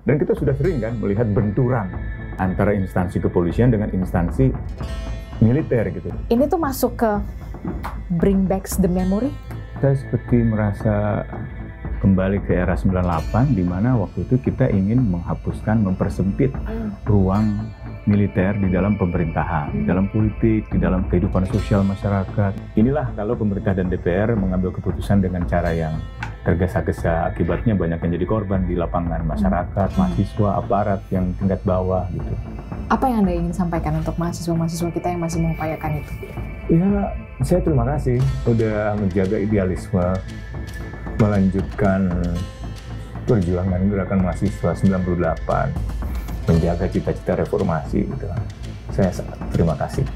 Dan kita sudah sering kan melihat benturan antara instansi kepolisian dengan instansi militer gitu. Ini tuh masuk ke bring back the memory? Saya seperti merasa kembali ke era 98 di mana waktu itu kita ingin menghapuskan, mempersempit ruang militer di dalam pemerintahan, di dalam politik, di dalam kehidupan sosial masyarakat. Inilah kalau pemerintah dan DPR mengambil keputusan dengan cara yang tergesa-gesa, akibatnya banyak yang jadi korban di lapangan, masyarakat, mahasiswa, aparat yang tingkat bawah gitu. Apa yang Anda ingin sampaikan untuk mahasiswa-mahasiswa kita yang masih mengupayakan itu? Ya, saya terima kasih udah menjaga idealisme, melanjutkan perjuangan gerakan mahasiswa 98, menjaga cita-cita reformasi gitu. Saya sangat terima kasih.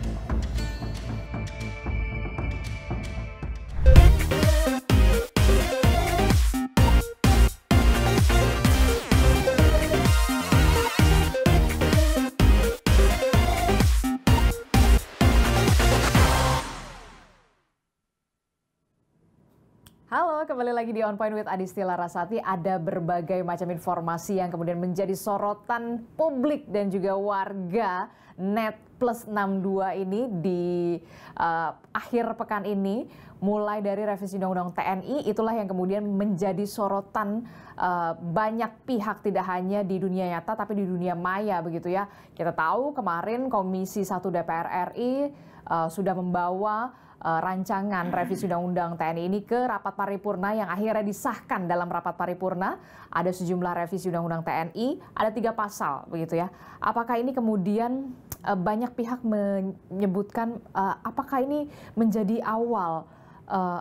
Halo, kembali lagi di On Point with Adisti Larasati. Ada berbagai macam informasi yang kemudian menjadi sorotan publik dan juga warga Net Plus 62 ini di akhir pekan ini. Mulai dari revisi Undang-Undang TNI, itulah yang kemudian menjadi sorotan banyak pihak, tidak hanya di dunia nyata tapi di dunia maya begitu ya. Kita tahu kemarin Komisi 1 DPR RI sudah membawa rancangan revisi Undang-Undang TNI ini ke rapat paripurna yang akhirnya disahkan dalam rapat paripurna. Ada sejumlah revisi Undang-Undang TNI, ada 3 pasal begitu ya. Apakah ini kemudian banyak pihak menyebutkan apakah ini menjadi awal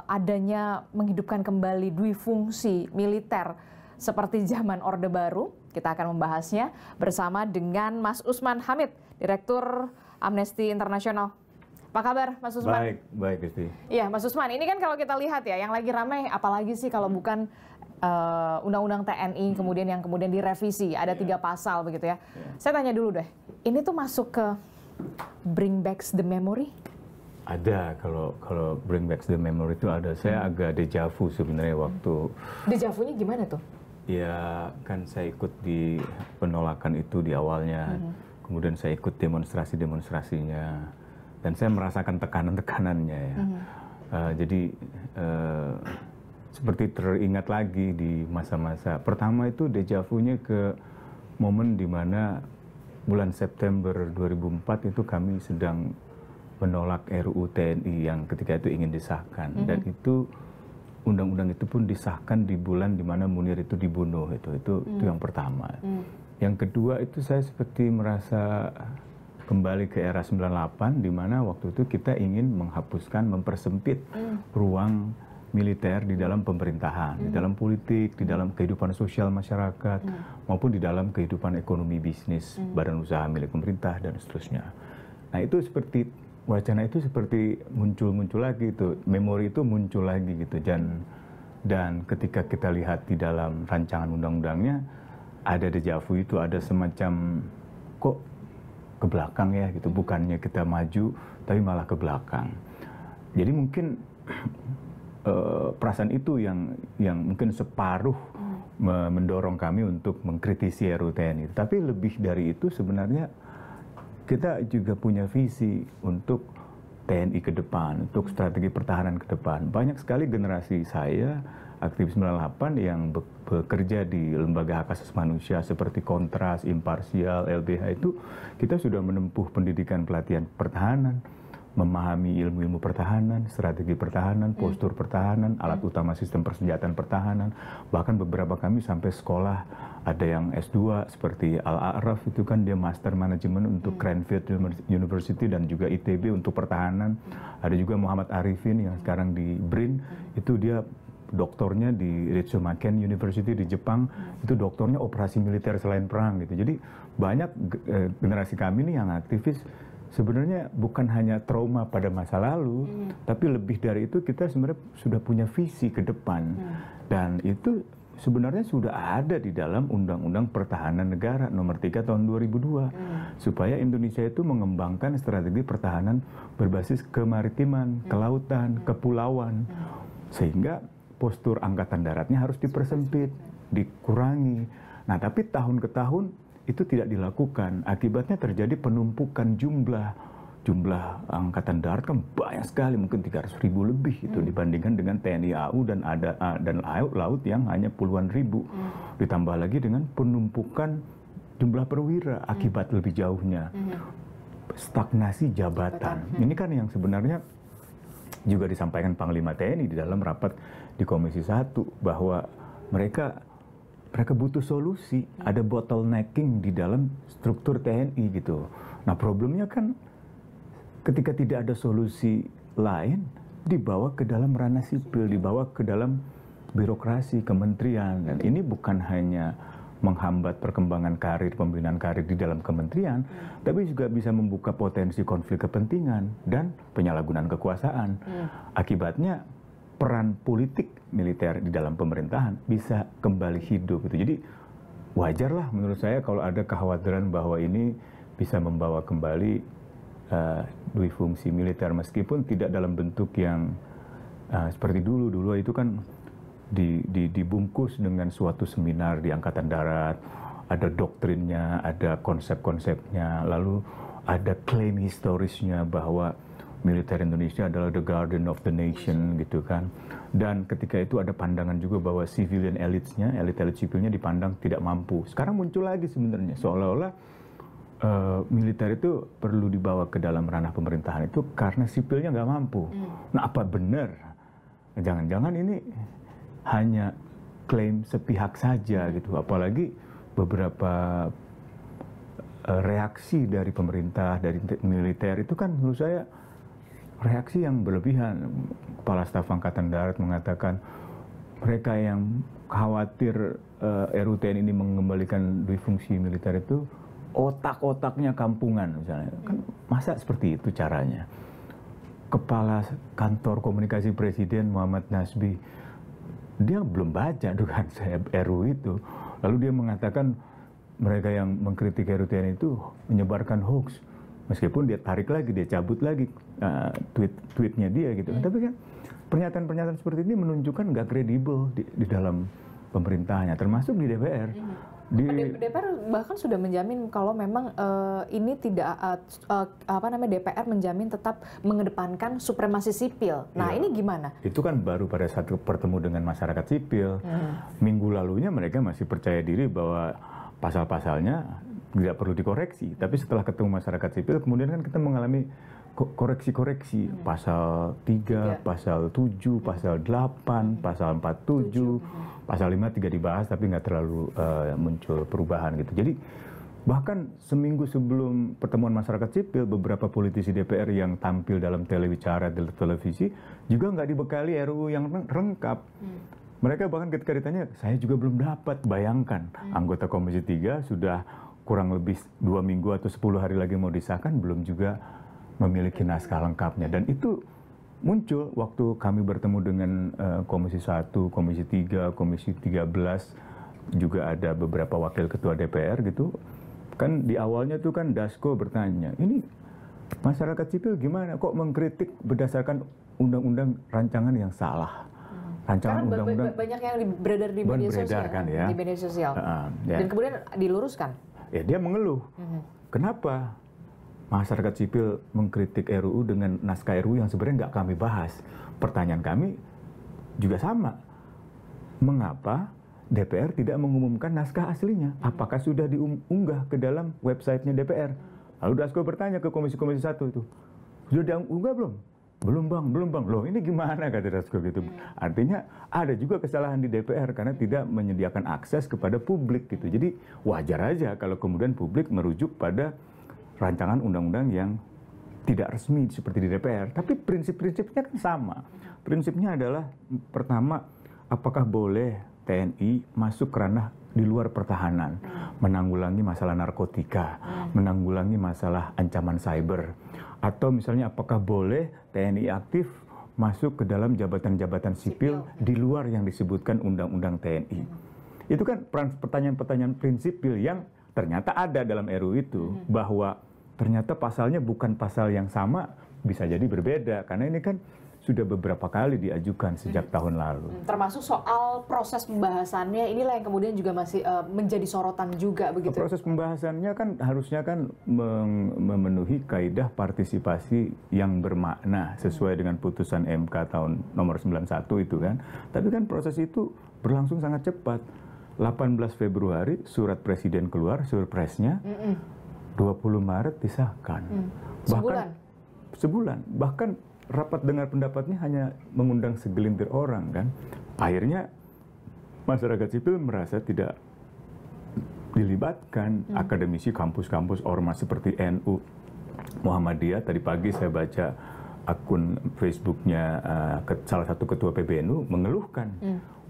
adanya menghidupkan kembali duifungsi militer seperti zaman Orde Baru? Kita akan membahasnya bersama dengan Mas Usman Hamid, Direktur Amnesty International. Apa kabar, Mas Usman? Baik, Gusti. Iya, Mas Usman, ini kan kalau kita lihat ya, yang lagi ramai apalagi sih kalau bukan Undang-Undang TNI yang kemudian direvisi, ada 3 pasal begitu ya. Saya tanya dulu deh, ini tuh masuk ke bring back the memory? Ada, kalau bring back the memory itu ada. Saya agak deja vu sebenarnya waktu. Deja vu-nya gimana tuh? Ya, kan saya ikut di penolakan itu di awalnya. Kemudian saya ikut demonstrasi-demonstrasinya. Dan saya merasakan tekanan-tekanannya ya. Jadi seperti teringat lagi di masa-masa pertama itu deja vu-nya ke momen di mana bulan September 2004 itu kami sedang menolak RUU TNI yang ketika itu ingin disahkan. Dan itu undang-undang itu pun disahkan di bulan di mana Munir itu dibunuh. Itu yang pertama. Yang kedua itu saya seperti merasa kembali ke era 98 di mana waktu itu kita ingin menghapuskan, mempersempit ruang militer di dalam pemerintahan, di dalam politik, di dalam kehidupan sosial masyarakat, maupun di dalam kehidupan ekonomi bisnis, badan usaha milik pemerintah dan seterusnya. Nah itu seperti wacana itu seperti muncul lagi itu, memori itu muncul lagi gitu. Dan ketika kita lihat di dalam rancangan undang-undangnya ada deja vu itu, ada semacam kok ke belakang ya gitu, bukannya kita maju tapi malah ke belakang. Jadi mungkin perasaan itu yang mungkin separuh mendorong kami untuk mengkritisi RUU TNI. Tapi lebih dari itu sebenarnya kita juga punya visi untuk TNI ke depan, untuk strategi pertahanan ke depan. Banyak sekali generasi saya aktivis 98 yang bekerja di lembaga hak asasi manusia seperti Kontras, Imparsial, LBH itu kita sudah menempuh pendidikan pelatihan pertahanan, memahami ilmu-ilmu pertahanan, strategi pertahanan, postur pertahanan, alat utama sistem persenjataan pertahanan. Bahkan beberapa kami sampai sekolah, ada yang S2 seperti Al-A'raf itu kan dia Master Management untuk Cranfield University dan juga ITB untuk pertahanan. Ada juga Muhammad Arifin yang sekarang di BRIN, itu dia doktornya di Ritsumeikan University di Jepang, itu doktornya operasi militer selain perang gitu. Jadi banyak generasi kami nih yang aktivis sebenarnya bukan hanya trauma pada masa lalu, tapi lebih dari itu kita sebenarnya sudah punya visi ke depan. Dan itu sebenarnya sudah ada di dalam Undang-Undang Pertahanan Negara Nomor 3 Tahun 2002. Supaya Indonesia itu mengembangkan strategi pertahanan berbasis kemaritiman, kelautan, kepulauan. Sehingga postur Angkatan Daratnya harus dipersempit, dikurangi. Nah, tapi tahun ke tahun itu tidak dilakukan. Akibatnya terjadi penumpukan jumlah angkatan darat kan banyak sekali, mungkin 300.000 lebih itu dibandingkan dengan TNI AU dan laut yang hanya puluhan ribu. Ditambah lagi dengan penumpukan jumlah perwira akibat lebih jauhnya. Stagnasi jabatan. Ini kan yang sebenarnya juga disampaikan Panglima TNI di dalam rapat di Komisi 1 bahwa mereka butuh solusi, ada bottlenecking di dalam struktur TNI gitu. Nah, problemnya kan ketika tidak ada solusi lain, dibawa ke dalam ranah sipil, dibawa ke dalam birokrasi, kementerian. Dan ini bukan hanya menghambat perkembangan karir, pembinaan karir di dalam kementerian, tapi juga bisa membuka potensi konflik kepentingan dan penyalahgunaan kekuasaan. Akibatnya peran politik militer di dalam pemerintahan bisa kembali hidup. Jadi wajarlah menurut saya kalau ada kekhawatiran bahwa ini bisa membawa kembali dui fungsi militer, meskipun tidak dalam bentuk yang seperti dulu. Dulu itu kan dibungkus dengan suatu seminar di Angkatan Darat, ada doktrinnya, ada konsep-konsepnya, lalu ada klaim historisnya bahwa militer Indonesia adalah the guardian of the nation gitu kan. Dan ketika itu ada pandangan juga bahwa civilian elite-nya, elit-elit sipilnya dipandang tidak mampu. Sekarang muncul lagi sebenarnya seolah-olah militer itu perlu dibawa ke dalam ranah pemerintahan itu karena sipilnya nggak mampu. Nah, apa benar? Jangan-jangan ini hanya klaim sepihak saja gitu. Apalagi beberapa reaksi dari pemerintah, dari militer itu kan menurut saya reaksi yang berlebihan. Kepala Staf Angkatan Darat mengatakan mereka yang khawatir RUTN ini mengembalikan dui fungsi militer itu otak-otaknya kampungan misalnya. Kan masa seperti itu caranya? Kepala Kantor Komunikasi Presiden Muhammad Nasbi, dia belum baca dugaan saya RU itu. Lalu dia mengatakan mereka yang mengkritik RUTN itu menyebarkan hoax. Meskipun dia tarik lagi, dia cabut lagi tweetnya dia gitu. Tapi kan pernyataan-pernyataan seperti ini menunjukkan nggak kredibel di dalam pemerintahnya, termasuk di DPR. DPR bahkan sudah menjamin kalau memang ini tidak DPR menjamin tetap mengedepankan supremasi sipil. Nah, ini gimana? Itu kan baru pada saat bertemu dengan masyarakat sipil. Minggu lalunya mereka masih percaya diri bahwa pasal-pasalnya tidak perlu dikoreksi. Tapi setelah ketemu masyarakat sipil, kemudian kan kita mengalami koreksi-koreksi. Pasal 3, pasal 7, pasal 8, pasal 47, pasal 5 tidak dibahas tapi nggak terlalu muncul perubahan gitu. Jadi bahkan seminggu sebelum pertemuan masyarakat sipil, beberapa politisi DPR yang tampil dalam telewicara, televisi juga nggak dibekali RUU yang lengkap. Mereka bahkan ketika ditanya, saya juga belum dapat. Bayangkan, anggota Komisi 3 sudah kurang lebih 2 minggu atau 10 hari lagi mau disahkan, belum juga memiliki naskah lengkapnya. Dan itu muncul waktu kami bertemu dengan Komisi 1, Komisi 3, Komisi 13, juga ada beberapa wakil ketua DPR gitu. Kan di awalnya tuh kan Dasko bertanya, ini masyarakat sipil gimana kok mengkritik berdasarkan undang-undang rancangan yang salah? Rancangan undang-undang banyak yang beredar di media sosial, kan, ya. Di media sosial. Dan kemudian diluruskan. Ya, dia mengeluh. Kenapa masyarakat sipil mengkritik RUU dengan naskah RUU yang sebenarnya nggak kami bahas? Pertanyaan kami juga sama. Mengapa DPR tidak mengumumkan naskah aslinya? Apakah sudah diunggah ke dalam websitenya DPR? Lalu Dasko bertanya ke Komisi 1 itu, sudah diunggah belum? Belum bang. Loh, ini gimana, kata Dasko gitu. Artinya ada juga kesalahan di DPR karena tidak menyediakan akses kepada publik gitu. Jadi wajar aja kalau kemudian publik merujuk pada rancangan undang-undang yang tidak resmi seperti di DPR. Tapi prinsip-prinsipnya kan sama. Prinsipnya adalah pertama, apakah boleh TNI masuk ke ranah di luar pertahanan, menanggulangi masalah narkotika, menanggulangi masalah ancaman cyber, atau misalnya apakah boleh TNI aktif masuk ke dalam jabatan-jabatan sipil di luar yang disebutkan undang-undang TNI. Itu kan pertanyaan-pertanyaan prinsipil yang ternyata ada dalam RUU itu, bahwa ternyata pasalnya bukan pasal yang sama, bisa jadi berbeda, karena ini kan sudah beberapa kali diajukan sejak tahun lalu. Termasuk soal proses pembahasannya, inilah yang kemudian juga masih menjadi sorotan juga begitu. Proses pembahasannya kan harusnya kan memenuhi kaidah partisipasi yang bermakna sesuai dengan putusan MK tahun nomor 91 itu kan. Tapi kan proses itu berlangsung sangat cepat. 18 Februari surat presiden keluar, surpresnya 20 Maret disahkan. Sebulan. Bahkan rapat dengar pendapatnya hanya mengundang segelintir orang kan. Akhirnya masyarakat sipil merasa tidak dilibatkan. Akademisi, kampus-kampus, ormas seperti NU, Muhammadiyah. Tadi pagi saya baca akun Facebooknya salah satu ketua PBNU mengeluhkan.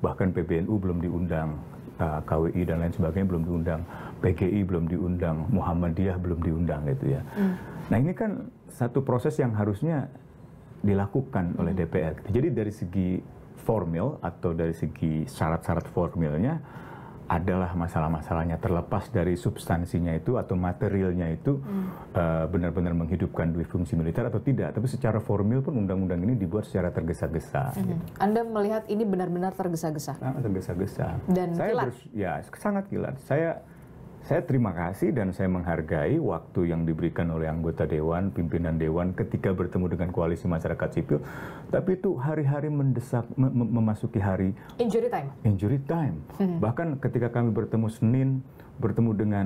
Bahkan PBNU belum diundang, KWI dan lain sebagainya belum diundang, PGI belum diundang, Muhammadiyah belum diundang gitu ya. Nah ini kan satu proses yang harusnya dilakukan oleh DPR. Jadi dari segi formil atau dari segi syarat-syarat formilnya adalah masalah-masalahnya, terlepas dari substansinya itu atau materialnya itu benar-benar menghidupkan dua fungsi militer atau tidak. Tapi secara formil pun undang-undang ini dibuat secara tergesa-gesa. Gitu. Anda melihat ini benar-benar tergesa-gesa? Sangat tergesa-gesa. Dan kilat? Ya, sangat kilat. Saya terima kasih dan saya menghargai waktu yang diberikan oleh anggota Dewan, pimpinan Dewan ketika bertemu dengan koalisi masyarakat sipil. Tapi itu hari-hari mendesak, memasuki hari injury time. Bahkan ketika kami bertemu Senin, bertemu dengan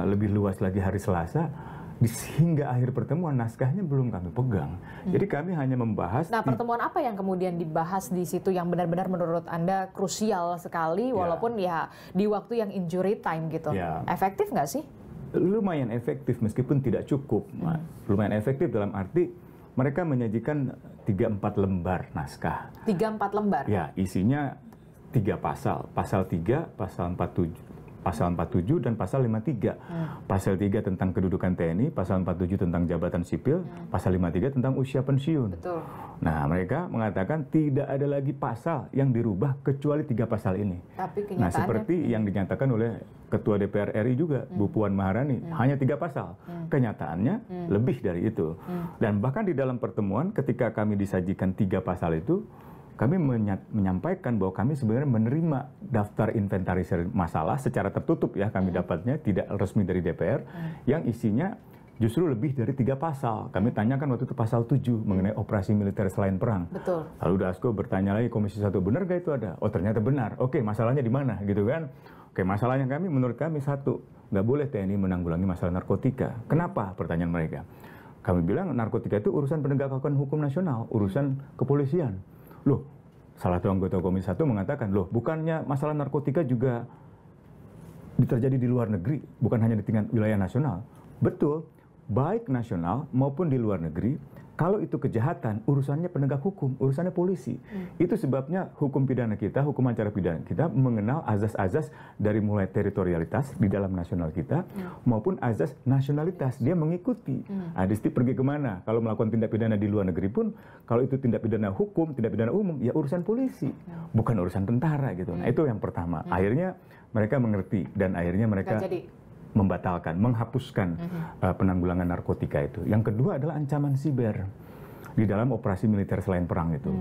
lebih luas lagi hari Selasa, hingga akhir pertemuan naskahnya belum kami pegang. Jadi kami hanya membahas. Nah, pertemuan apa yang kemudian dibahas di situ yang benar-benar menurut Anda krusial sekali, walaupun ya di waktu yang injury time gitu. Efektif nggak sih? Lumayan efektif meskipun tidak cukup. Lumayan efektif dalam arti mereka menyajikan 3-4 lembar naskah. 3-4 lembar? Ya, isinya 3 pasal. Pasal 3, pasal 47. Pasal 47 dan pasal 53. Pasal 3 tentang kedudukan TNI, pasal 47 tentang jabatan sipil, pasal 53 tentang usia pensiun. Betul. Nah, mereka mengatakan tidak ada lagi pasal yang dirubah kecuali 3 pasal ini. Tapi kenyataannya... Nah, seperti yang dinyatakan oleh Ketua DPR RI juga, Bu Puan Maharani, hanya 3 pasal. Kenyataannya lebih dari itu. Dan bahkan di dalam pertemuan ketika kami disajikan 3 pasal itu, kami menyampaikan bahwa kami sebenarnya menerima daftar inventarisir masalah secara tertutup ya, kami dapatnya tidak resmi dari DPR, yang isinya justru lebih dari 3 pasal. Kami tanyakan waktu itu pasal 7 mengenai operasi militer selain perang. Betul. Lalu Dasko bertanya lagi Komisi 1, benar gak itu ada? Oh ternyata benar. Oke, masalahnya di mana gitu kan? Oke, masalahnya menurut kami satu, nggak boleh TNI menanggulangi masalah narkotika. Kenapa? Pertanyaan mereka. Kami bilang narkotika itu urusan penegakan hukum nasional, urusan kepolisian. Loh, salah satu anggota Komisi 1 mengatakan, loh bukannya masalah narkotika juga terjadi di luar negeri, bukan hanya di tingkat wilayah nasional. Betul, baik nasional maupun di luar negeri, kalau itu kejahatan, urusannya penegak hukum, urusannya polisi. Itu sebabnya hukum pidana kita, hukum acara pidana kita mengenal azas-azas dari mulai teritorialitas di dalam nasional kita, maupun azas nasionalitas. Dia mengikuti. Adisti pergi kemana? Kalau melakukan tindak pidana di luar negeri pun, kalau itu tindak pidana hukum, tindak pidana umum, ya urusan polisi, bukan urusan tentara gitu. Nah itu yang pertama. Akhirnya mereka mengerti dan akhirnya mereka membatalkan, menghapuskan penanggulangan narkotika itu. Yang kedua adalah ancaman siber di dalam operasi militer selain perang itu.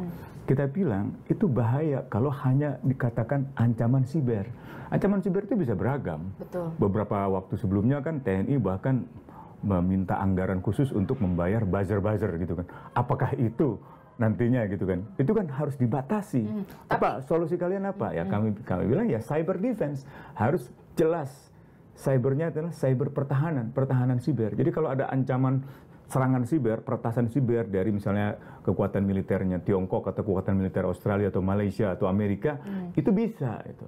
Kita bilang itu bahaya kalau hanya dikatakan ancaman siber. Ancaman siber itu bisa beragam. Betul. Beberapa waktu sebelumnya kan TNI bahkan meminta anggaran khusus untuk membayar buzzer-buzzer gitu kan. Apakah itu nantinya gitu kan? Itu kan harus dibatasi. Apa solusi kalian apa? Ya kami bilang ya cyber defense harus jelas. Cybernya adalah cyber pertahanan siber. Jadi kalau ada ancaman serangan siber, peretasan siber dari misalnya kekuatan militernya Tiongkok atau kekuatan militer Australia atau Malaysia atau Amerika, itu bisa itu.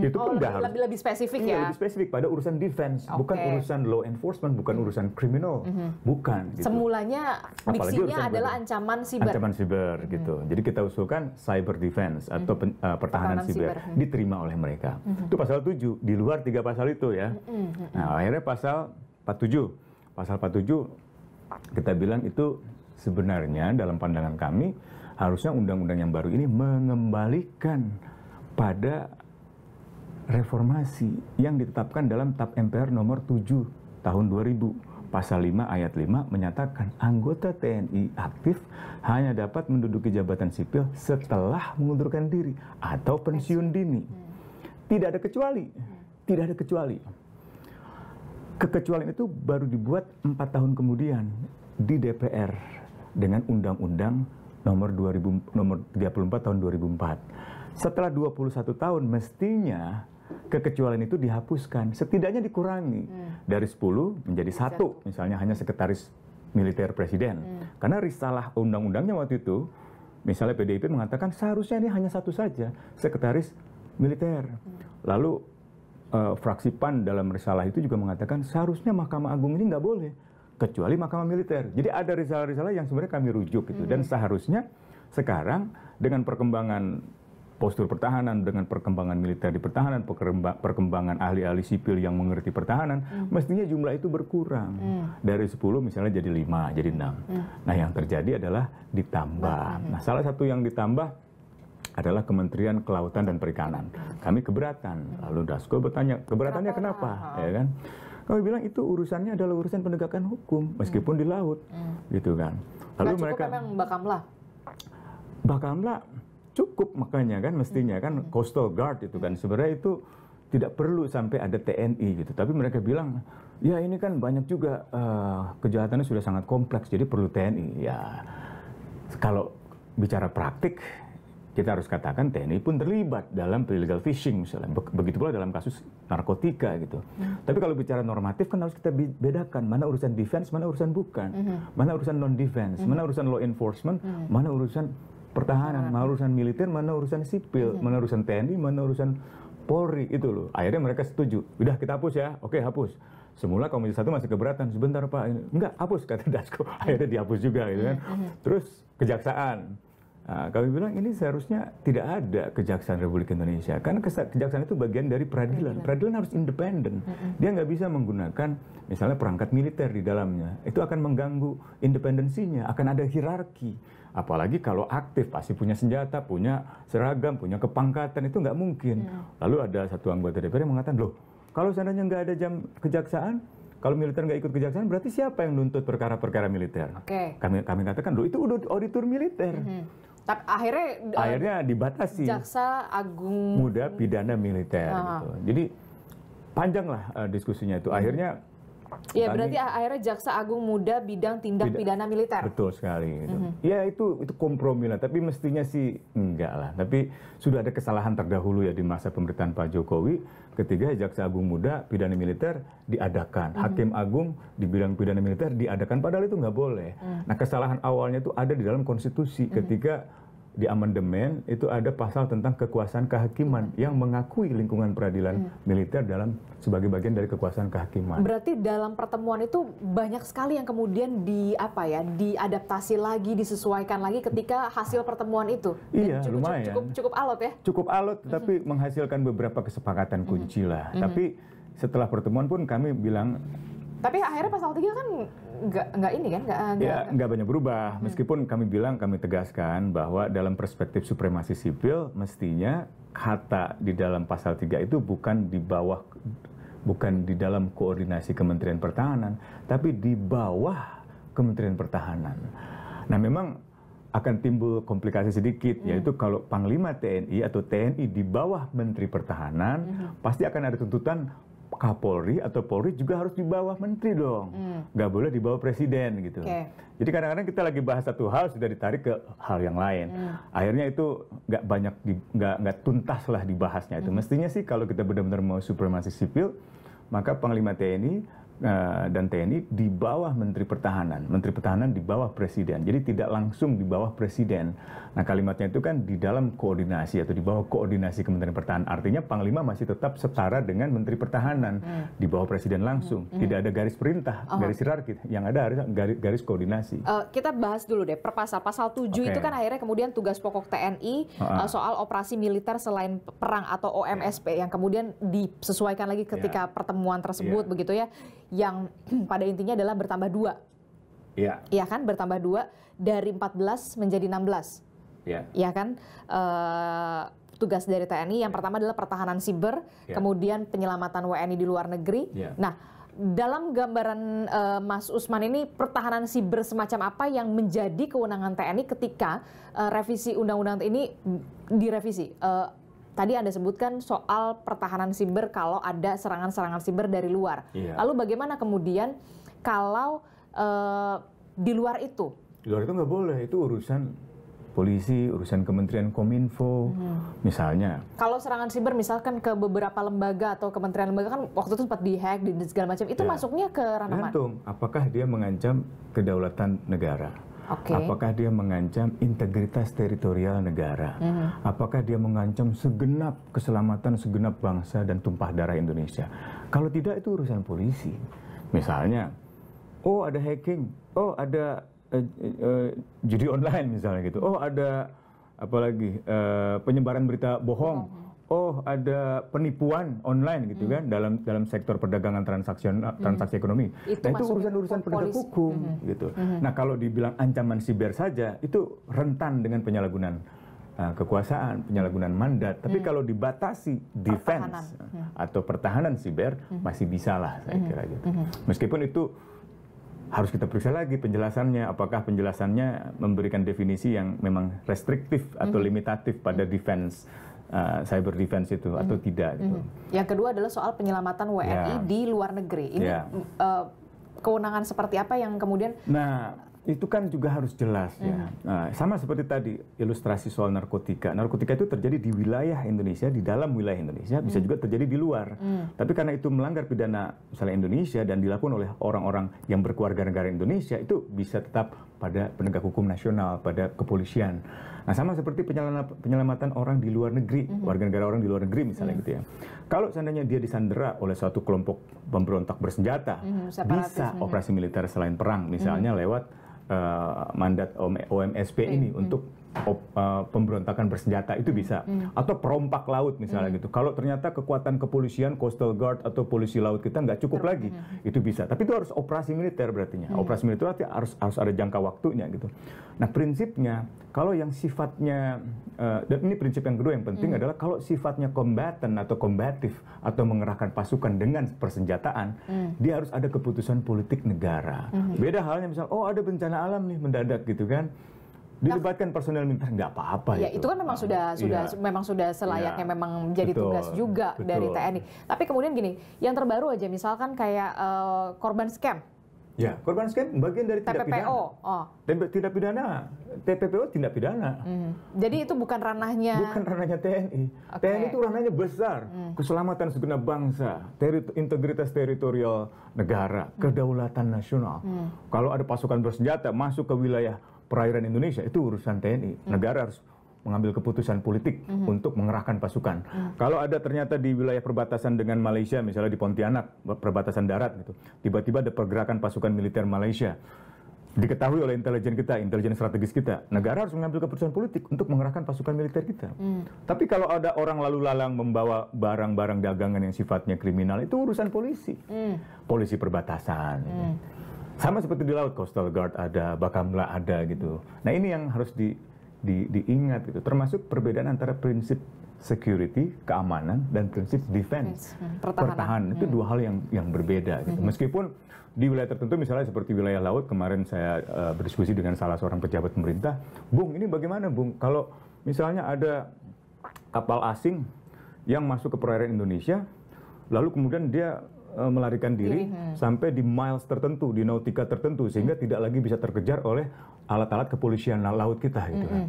Itu pun lebih spesifik ya. Lebih spesifik pada urusan defense, bukan urusan law enforcement, bukan urusan criminal, bukan. Gitu. Semulanya diksinya adalah ancaman siber. Ancaman siber gitu. Jadi kita usulkan cyber defense atau pertahanan siber diterima oleh mereka. Itu pasal 7 di luar 3 pasal itu ya. Nah, akhirnya pasal 47. Pasal 47 kita bilang itu sebenarnya dalam pandangan kami harusnya undang-undang yang baru ini mengembalikan pada reformasi yang ditetapkan dalam TAP MPR nomor 7 tahun 2000. Pasal 5 ayat 5 menyatakan anggota TNI aktif hanya dapat menduduki jabatan sipil setelah mengundurkan diri atau pensiun dini. Tidak ada kecuali. Tidak ada kecuali. Kekecualian itu baru dibuat 4 tahun kemudian di DPR dengan Undang-Undang nomor 34 tahun 2004. Setelah 21 tahun mestinya kekecualian itu dihapuskan, setidaknya dikurangi dari 10 menjadi 1, misalnya hanya sekretaris militer presiden. Karena risalah undang-undangnya waktu itu, misalnya PDIP mengatakan seharusnya ini hanya 1 saja, sekretaris militer. Lalu fraksi PAN dalam risalah itu juga mengatakan seharusnya Mahkamah Agung ini nggak boleh, kecuali Mahkamah Militer. Jadi ada risalah-risalah yang sebenarnya kami rujuk gitu. Dan seharusnya sekarang dengan perkembangan postur pertahanan, dengan perkembangan militer di pertahanan, perkembangan ahli-ahli sipil yang mengerti pertahanan, mestinya jumlah itu berkurang. Dari 10 misalnya jadi 5, jadi 6. Nah yang terjadi adalah ditambah. Nah salah satu yang ditambah adalah Kementerian Kelautan dan Perikanan. Kami keberatan. Lalu Dasko bertanya, keberatannya kenapa? Ya kan? Kami bilang itu urusannya adalah urusan penegakan hukum, meskipun di laut. Gitu kan. Lalu mereka memang Bakamla? Bakamla cukup, makanya kan mestinya kan Coastal Guard itu kan sebenarnya itu tidak perlu sampai ada TNI gitu. Tapi mereka bilang ya ini kan banyak juga kejahatannya sudah sangat kompleks jadi perlu TNI. Ya kalau bicara praktik kita harus katakan TNI pun terlibat dalam illegal fishing misalnya. Begitu pula dalam kasus narkotika gitu. Tapi kalau bicara normatif kan harus kita bedakan mana urusan defense, mana urusan bukan. Mana urusan non-defense, mana urusan law enforcement, mana urusan pertahanan, mana urusan militer, mana urusan sipil, mana urusan TNI, mana urusan Polri, itu loh. Akhirnya mereka setuju. Udah kita hapus ya, oke hapus. Semula Komisi 1 masih keberatan, sebentar Pak, enggak hapus kata Dasko. Akhirnya dihapus juga gitu kan. Terus kejaksaan. Nah, kami bilang ini seharusnya tidak ada Kejaksaan Republik Indonesia. Karena kejaksaan itu bagian dari peradilan. Peradilan harus independen. Dia nggak bisa menggunakan misalnya perangkat militer di dalamnya. Itu akan mengganggu independensinya, akan ada hierarki. Apalagi kalau aktif, pasti punya senjata, punya seragam, punya kepangkatan, itu nggak mungkin. Lalu ada satu anggota DPR yang mengatakan, loh kalau seandainya nggak ada jam kejaksaan, kalau militer nggak ikut kejaksaan, berarti siapa yang nuntut perkara-perkara militer? Kami katakan, loh itu udah auditor militer. Tapi akhirnya dibatasi. Jaksa Agung Muda Pidana Militer. Gitu. Jadi panjang lah diskusinya itu. Akhirnya ya berarti akhirnya Jaksa Agung Muda bidang tindak pidana militer. Betul sekali. Gitu. Ya itu kompromi lah. Tapi mestinya sih enggak lah. Tapi sudah ada kesalahan terdahulu ya di masa pemerintahan Pak Jokowi. Ketika Jaksa Agung Muda Pidana Militer diadakan. Hakim Agung di bidang pidana militer diadakan. Padahal itu nggak boleh. Nah kesalahan awalnya itu ada di dalam konstitusi. Ketika di amandemen itu ada pasal tentang kekuasaan kehakiman yang mengakui lingkungan peradilan militer sebagai bagian dari kekuasaan kehakiman. Berarti dalam pertemuan itu banyak sekali yang kemudian diadaptasi lagi, disesuaikan lagi ketika hasil pertemuan itu. Iya, lumayan. Cukup alot ya? Cukup alot, tapi menghasilkan beberapa kesepakatan kunci lah. Tapi setelah pertemuan pun kami bilang. Tapi akhirnya pasal 3 kan nggak ini kan? Nggak banyak berubah. Meskipun kami tegaskan bahwa dalam perspektif supremasi sipil, mestinya kata di dalam pasal 3 itu bukan di dalam koordinasi Kementerian Pertahanan, tapi di bawah Kementerian Pertahanan. Nah memang akan timbul komplikasi sedikit, yaitu kalau Panglima TNI atau TNI di bawah Menteri Pertahanan, pasti akan ada tuntutan Kapolri atau Polri juga harus di bawah menteri dong, nggak boleh di bawah presiden gitu. Jadi kadang-kadang kita lagi bahas satu hal sudah ditarik ke hal yang lain. Akhirnya itu nggak tuntas lah dibahasnya itu. Mestinya sih kalau kita benar-benar mau supremasi sipil, maka Panglima TNI dan TNI di bawah Menteri Pertahanan di bawah Presiden, jadi tidak langsung di bawah Presiden. Nah kalimatnya itu kan di dalam koordinasi atau di bawah koordinasi Kementerian Pertahanan, artinya Panglima masih tetap setara dengan Menteri Pertahanan di bawah Presiden langsung, tidak ada garis perintah, garis hierarki, yang ada harus garis koordinasi. Kita bahas dulu deh pasal 7 itu kan akhirnya kemudian tugas pokok TNI soal operasi militer selain perang atau OMSP yang kemudian disesuaikan lagi ketika pertemuan tersebut begitu ya. Yang pada intinya adalah bertambah 2. Iya kan, bertambah 2 dari 14 menjadi 16. Iya kan, tugas dari TNI yang pertama adalah pertahanan siber, kemudian penyelamatan WNI di luar negeri. Nah, dalam gambaran Mas Usman ini, pertahanan siber semacam apa yang menjadi kewenangan TNI ketika revisi undang-undang ini direvisi? Tadi Anda sebutkan soal pertahanan siber kalau ada serangan-serangan siber dari luar. Iya. Lalu bagaimana kemudian kalau di luar itu? Di luar itu nggak boleh, itu urusan polisi, urusan Kementerian Kominfo, misalnya. Kalau serangan siber misalkan ke beberapa lembaga atau kementerian lembaga kan waktu itu sempat dihack dan segala macam, itu masuknya ke ranah mana? Tergantung, apakah dia mengancam kedaulatan negara? Apakah dia mengancam integritas teritorial negara? Apakah dia mengancam segenap keselamatan segenap bangsa dan tumpah darah Indonesia? Kalau tidak, itu urusan polisi. Misalnya, oh ada hacking, oh ada judi online misalnya gitu, oh ada apalagi penyebaran berita bohong, oh ada penipuan online gitu kan dalam sektor perdagangan transaksi ekonomi. Itu nah itu urusan penegak hukum gitu. Nah kalau dibilang ancaman siber saja itu rentan dengan penyalahgunaan kekuasaan, penyalahgunaan mandat. Tapi kalau dibatasi defense atau pertahanan siber masih bisa lah saya kira gitu. Meskipun itu harus kita periksa lagi penjelasannya, apakah penjelasannya memberikan definisi yang memang restriktif atau limitatif pada defense, cyber defense itu atau tidak. Gitu. Yang kedua adalah soal penyelamatan WNI di luar negeri. Ini kewenangan seperti apa yang kemudian? Nah, itu kan juga harus jelas ya. Nah, sama seperti tadi ilustrasi soal narkotika. Narkotika itu terjadi di wilayah Indonesia, di dalam wilayah Indonesia, bisa juga terjadi di luar. Tapi karena itu melanggar pidana misalnya Indonesia dan dilakukan oleh orang-orang yang berkeluarga negara Indonesia, itu bisa tetap pada penegak hukum nasional, pada kepolisian. Nah, sama seperti penyelamatan orang di luar negeri, warga negara orang di luar negeri misalnya gitu ya. Kalau seandainya dia disandera oleh suatu kelompok pemberontak bersenjata, bisa operasi militer selain perang, misalnya lewat mandat OMSP ini untuk pemberontakan bersenjata itu bisa, atau perompak laut misalnya gitu. Kalau ternyata kekuatan kepolisian, Coastal Guard atau polisi laut kita nggak cukup lagi, itu bisa. Tapi itu harus operasi militer berarti. Operasi militer berarti harus ada jangka waktunya gitu. Nah prinsipnya kalau yang sifatnya dan ini prinsip yang kedua yang penting adalah kalau sifatnya combatant atau kombatif atau mengerahkan pasukan dengan persenjataan, dia harus ada keputusan politik negara. Beda halnya misal, oh ada bencana alam nih mendadak gitu kan. Dilibatkan personel militer nggak apa-apa ya, itu kan memang sudah selayaknya memang menjadi tugas juga dari TNI. Tapi kemudian gini, yang terbaru aja misalkan kayak korban scam. Ya, korban scam bagian dari tindak pidana. Tindak pidana, TPPO tindak pidana. Jadi itu bukan ranahnya. Bukan ranahnya TNI. TNI itu ranahnya besar, keselamatan segenap bangsa, integritas teritorial negara, kedaulatan nasional. Kalau ada pasukan bersenjata masuk ke wilayah perairan Indonesia, itu urusan TNI. Negara harus mengambil keputusan politik untuk mengerahkan pasukan. Kalau ada ternyata di wilayah perbatasan dengan Malaysia, misalnya di Pontianak, perbatasan darat gitu, tiba-tiba ada pergerakan pasukan militer Malaysia, diketahui oleh intelijen kita, intelijen strategis kita, negara harus mengambil keputusan politik untuk mengerahkan pasukan militer kita. Tapi kalau ada orang lalu lalang membawa barang-barang dagangan yang sifatnya kriminal, itu urusan polisi, polisi perbatasan. Sama seperti di laut, Coastal Guard ada, Bakamla ada gitu. Nah ini yang harus diingat gitu. Termasuk perbedaan antara prinsip security, keamanan, dan prinsip defense, pertahanan. Itu dua hal yang berbeda gitu. Meskipun di wilayah tertentu misalnya seperti wilayah laut, kemarin saya berdiskusi dengan salah seorang pejabat pemerintah, Bung ini bagaimana Bung kalau misalnya ada kapal asing yang masuk ke perairan Indonesia, lalu kemudian dia melarikan diri sampai di miles tertentu, di nautika tertentu, sehingga tidak lagi bisa terkejar oleh alat-alat kepolisian laut kita gitu kan.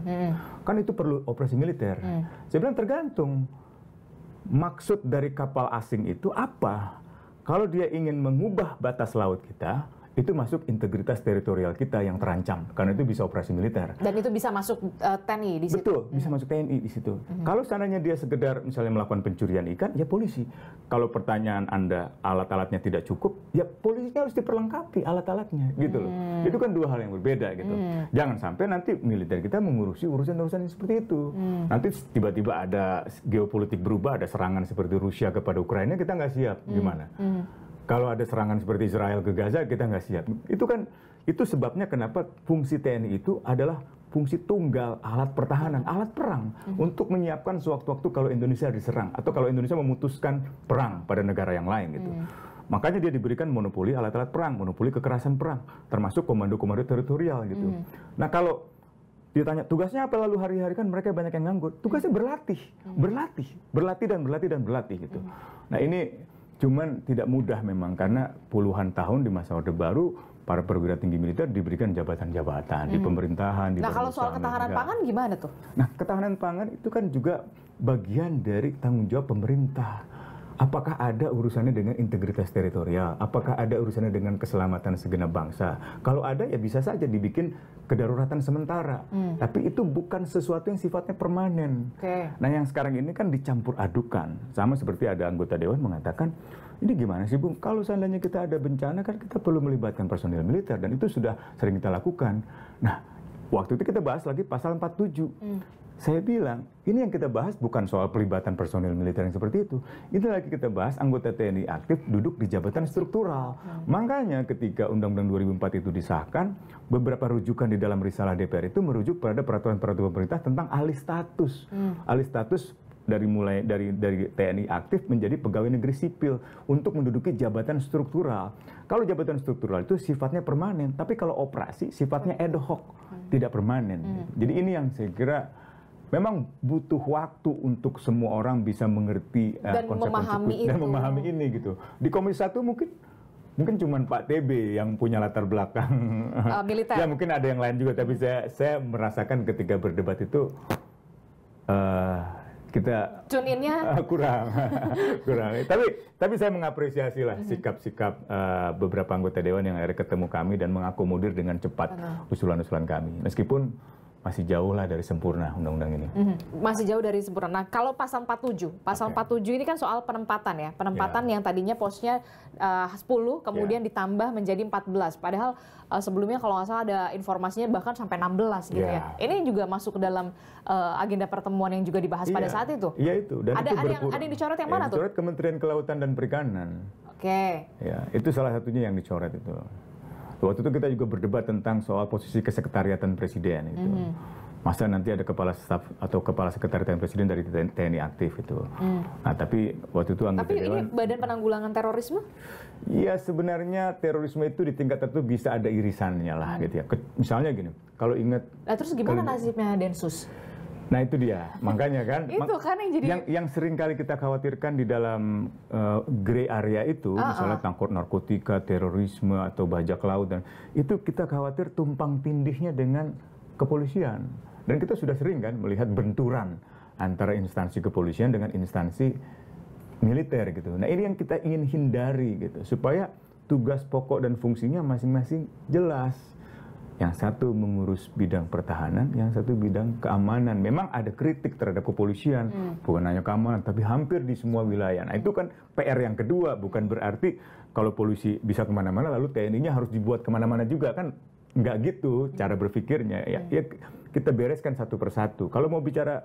Kan itu perlu operasi militer. Saya bilang tergantung maksud dari kapal asing itu apa. Kalau dia ingin mengubah batas laut kita, itu masuk integritas teritorial kita yang terancam, karena itu bisa operasi militer. Dan itu bisa masuk TNI di situ? Betul, bisa masuk TNI di situ. Kalau seandainya dia sekedar misalnya melakukan pencurian ikan, ya polisi. Kalau pertanyaan Anda alat-alatnya tidak cukup, ya polisinya harus diperlengkapi alat-alatnya, gitu loh. Itu kan dua hal yang berbeda gitu. Jangan sampai nanti militer kita mengurusi urusan-urusan seperti itu. Nanti tiba-tiba ada geopolitik berubah, ada serangan seperti Rusia kepada Ukraina, kita nggak siap, gimana? Kalau ada serangan seperti Israel ke Gaza, kita nggak siap. Itu sebabnya kenapa fungsi TNI itu adalah fungsi tunggal, alat pertahanan, alat perang untuk menyiapkan sewaktu-waktu kalau Indonesia diserang atau kalau Indonesia memutuskan perang pada negara yang lain gitu. Makanya dia diberikan monopoli alat-alat perang, monopoli kekerasan perang, termasuk komando-komando teritorial gitu. Nah kalau ditanya tugasnya apa lalu hari-hari, kan mereka banyak yang nganggur. Tugasnya berlatih gitu. Nah ini cuman tidak mudah memang karena puluhan tahun di masa Orde Baru para perwira tinggi militer diberikan jabatan-jabatan di pemerintahan. Nah kalau soal ketahanan pangan gimana tuh? Nah ketahanan pangan itu kan juga bagian dari tanggung jawab pemerintah. Apakah ada urusannya dengan integritas teritorial? Apakah ada urusannya dengan keselamatan segenap bangsa? Kalau ada ya bisa saja dibikin kedaruratan sementara. Tapi itu bukan sesuatu yang sifatnya permanen. Nah yang sekarang ini kan dicampur adukan. Sama seperti ada anggota Dewan mengatakan, ini gimana sih Bung? Kalau seandainya kita ada bencana kan kita perlu melibatkan personil militer. Dan itu sudah sering kita lakukan. Nah waktu itu kita bahas lagi pasal 47. Saya bilang, ini yang kita bahas bukan soal pelibatan personil militer yang seperti itu. Itu lagi kita bahas anggota TNI aktif duduk di jabatan struktural. Makanya ketika Undang-Undang 2004 itu disahkan, beberapa rujukan di dalam risalah DPR itu merujuk pada peraturan-peraturan pemerintah tentang alih status. Alih status dari TNI aktif menjadi pegawai negeri sipil untuk menduduki jabatan struktural. Kalau jabatan struktural itu sifatnya permanen, tapi kalau operasi sifatnya ad hoc, tidak permanen. Jadi ini yang saya kira memang butuh waktu untuk semua orang bisa mengerti konsep-konsep dan memahami ini gitu. Di Komisi 1 mungkin cuma Pak TB yang punya latar belakang militer. Ya mungkin ada yang lain juga, tapi saya merasakan ketika berdebat itu kita tune-innya kurang. Tapi saya mengapresiasi lah sikap-sikap beberapa anggota Dewan yang akhirnya ketemu kami dan mengakomodir dengan cepat usulan-usulan kami. Meskipun masih jauh lah dari sempurna undang-undang ini. Masih jauh dari sempurna. Nah, kalau pasal 47 ini kan soal penempatan ya. Penempatan yang tadinya posnya 10, kemudian ditambah menjadi 14. Padahal sebelumnya kalau nggak salah ada informasinya bahkan sampai 16 gitu ya. Ini juga masuk ke dalam agenda pertemuan yang juga dibahas pada saat itu. Iya itu. Dan ada yang dicoret yang mana tuh? Dicoret Kementerian Kelautan dan Perikanan. Ya, itu salah satunya yang dicoret itu. Waktu itu kita juga berdebat tentang soal posisi kesekretariatan presiden itu. Masa nanti ada kepala staf atau kepala sekretariatan presiden dari TNI aktif itu. Nah, tapi waktu itu anggota Dewan. Ini Badan Penanggulangan Terorisme? Iya, sebenarnya terorisme itu di tingkat tertentu bisa ada irisannya lah gitu ya. Misalnya gini, kalau ingat. Nah, terus gimana nasibnya Densus? Nah itu dia, makanya kan. Itu kan yang jadi yang sering kali kita khawatirkan di dalam gray area itu, misalnya tangkut narkotika, terorisme atau bajak laut, dan itu kita khawatir tumpang tindihnya dengan kepolisian. Dan kita sudah sering kan melihat benturan antara instansi kepolisian dengan instansi militer gitu. Nah ini yang kita ingin hindari gitu, supaya tugas pokok dan fungsinya masing-masing jelas. Yang satu mengurus bidang pertahanan, yang satu bidang keamanan. Memang ada kritik terhadap kepolisian, bukan hanya keamanan, tapi hampir di semua wilayah. Nah itu kan PR yang kedua, bukan berarti kalau polisi bisa kemana-mana, lalu TNI-nya harus dibuat kemana-mana juga, kan nggak gitu cara berpikirnya. Ya kita bereskan satu persatu. Kalau mau bicara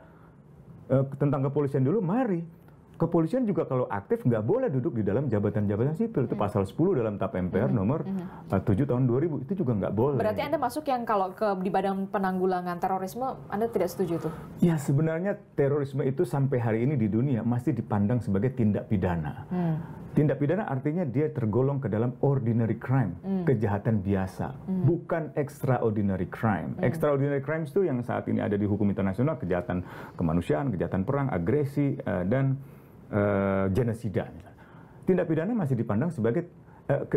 tentang kepolisian dulu, mari. Kepolisian juga kalau aktif nggak boleh duduk di dalam jabatan-jabatan sipil. Itu pasal 10 dalam TAP MPR nomor 7 tahun 2000. Itu juga nggak boleh. Berarti Anda masuk yang kalau di Badan Penanggulangan Terorisme, Anda tidak setuju itu? Ya sebenarnya terorisme itu sampai hari ini di dunia masih dipandang sebagai tindak pidana. Tindak pidana artinya dia tergolong ke dalam ordinary crime, kejahatan biasa, bukan extraordinary crime. Extraordinary crimes itu yang saat ini ada di hukum internasional, kejahatan kemanusiaan, kejahatan perang, agresi, dan genosida. Tindak pidana masih dipandang sebagai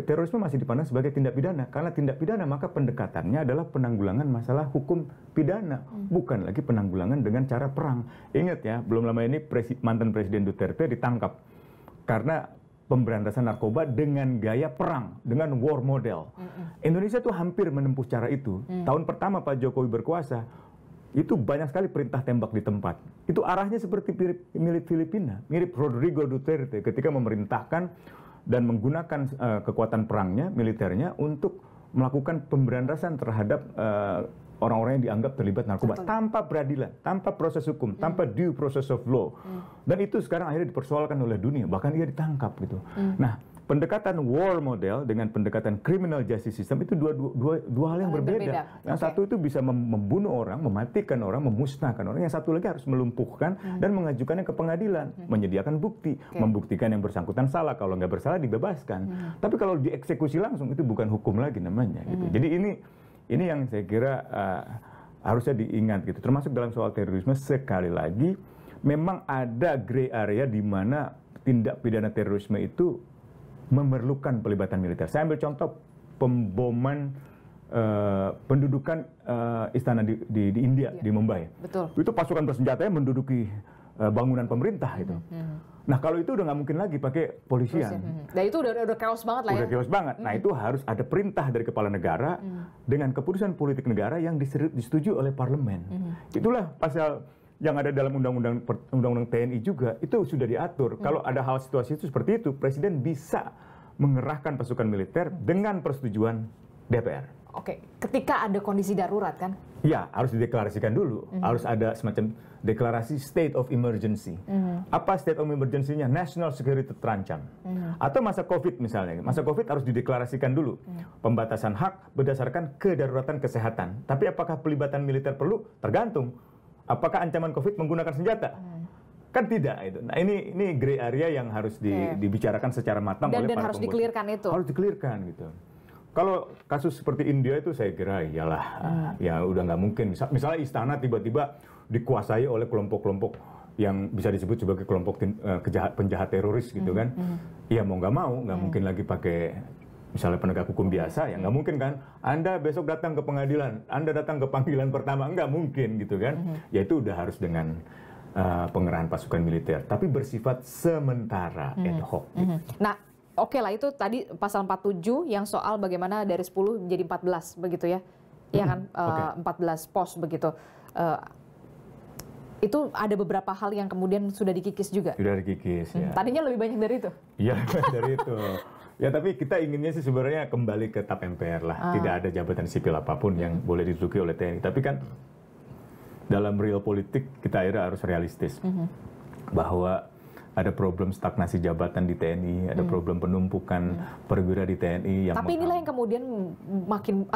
terorisme masih dipandang sebagai tindak pidana. Karena tindak pidana maka pendekatannya adalah penanggulangan masalah hukum pidana, bukan lagi penanggulangan dengan cara perang. Ingat ya, belum lama ini mantan Presiden Duterte ditangkap karena pemberantasan narkoba dengan gaya perang, dengan war model. Indonesia tuh hampir menempuh cara itu. Tahun pertama Pak Jokowi berkuasa, itu banyak sekali perintah tembak di tempat. Itu arahnya seperti mirip Filipina, mirip Rodrigo Duterte ketika memerintahkan dan menggunakan kekuatan perangnya, militernya untuk melakukan pemberantasan terhadap orang-orang yang dianggap terlibat narkoba tanpa peradilan, tanpa proses hukum, tanpa due process of law. Dan itu sekarang akhirnya dipersoalkan oleh dunia, bahkan dia ditangkap gitu. Nah, pendekatan war model dengan pendekatan criminal justice system itu dua hal yang berbeda. Yang satu itu bisa membunuh orang, mematikan orang, memusnahkan orang. Yang satu lagi harus melumpuhkan dan mengajukannya ke pengadilan, menyediakan bukti, membuktikan yang bersangkutan salah. Kalau nggak bersalah dibebaskan. Tapi kalau dieksekusi langsung itu bukan hukum lagi namanya. Gitu. Jadi ini yang saya kira harusnya diingat gitu. Termasuk dalam soal terorisme sekali lagi, memang ada gray area di mana tindak pidana terorisme itu memerlukan pelibatan militer. Saya ambil contoh pemboman pendudukan istana di India, di Mumbai. Betul. Itu pasukan bersenjata yang menduduki bangunan pemerintah itu. Nah kalau itu udah nggak mungkin lagi pakai polisian. Dan itu udah chaos banget lah ya. Udah chaos banget. Nah itu harus ada perintah dari kepala negara dengan keputusan politik negara yang disetujui oleh parlemen. Itulah pasal yang ada dalam undang-undang TNI juga, itu sudah diatur. Kalau ada hal situasi itu seperti itu, Presiden bisa mengerahkan pasukan militer dengan persetujuan DPR. Oke, ketika ada kondisi darurat kan? Ya, harus dideklarasikan dulu. Harus ada semacam deklarasi state of emergency. Apa state of emergency-nya? National security terancam. Atau masa COVID misalnya. Masa COVID harus dideklarasikan dulu. Pembatasan hak berdasarkan kedaruratan kesehatan. Tapi apakah pelibatan militer perlu? Tergantung. Apakah ancaman COVID menggunakan senjata? Kan tidak itu. Nah ini gray area yang harus dibicarakan secara matang oleh para pembuat. Dan harus dikelirkan itu. Harus dikelirkan gitu. Kalau kasus seperti India itu saya kira iyalah, ya udah nggak mungkin. Misalnya istana tiba-tiba dikuasai oleh kelompok-kelompok yang bisa disebut sebagai kelompok penjahat teroris gitu kan. Ya mau nggak mungkin lagi pakai misalnya penegak hukum biasa, ya nggak mungkin kan. Anda besok datang ke pengadilan, Anda datang ke panggilan pertama, nggak mungkin gitu kan. Ya itu udah harus dengan pengerahan pasukan militer, tapi bersifat sementara ad hoc. Gitu. Nah, oke lah itu tadi pasal 47 yang soal bagaimana dari 10 menjadi 14 begitu ya. Iya kan, 14 pos begitu. Itu ada beberapa hal yang kemudian sudah dikikis juga. Sudah dikikis ya. Tadinya lebih banyak dari itu. Iya, dari itu. Ya tapi kita inginnya sih sebenarnya kembali ke TAP MPR lah. Tidak ada jabatan sipil apapun yang boleh diduduki oleh TNI. Tapi kan dalam real politik kita akhirnya harus realistis. Bahwa ada problem stagnasi jabatan di TNI, ada problem penumpukan perwira di TNI. Tapi inilah yang kemudian makin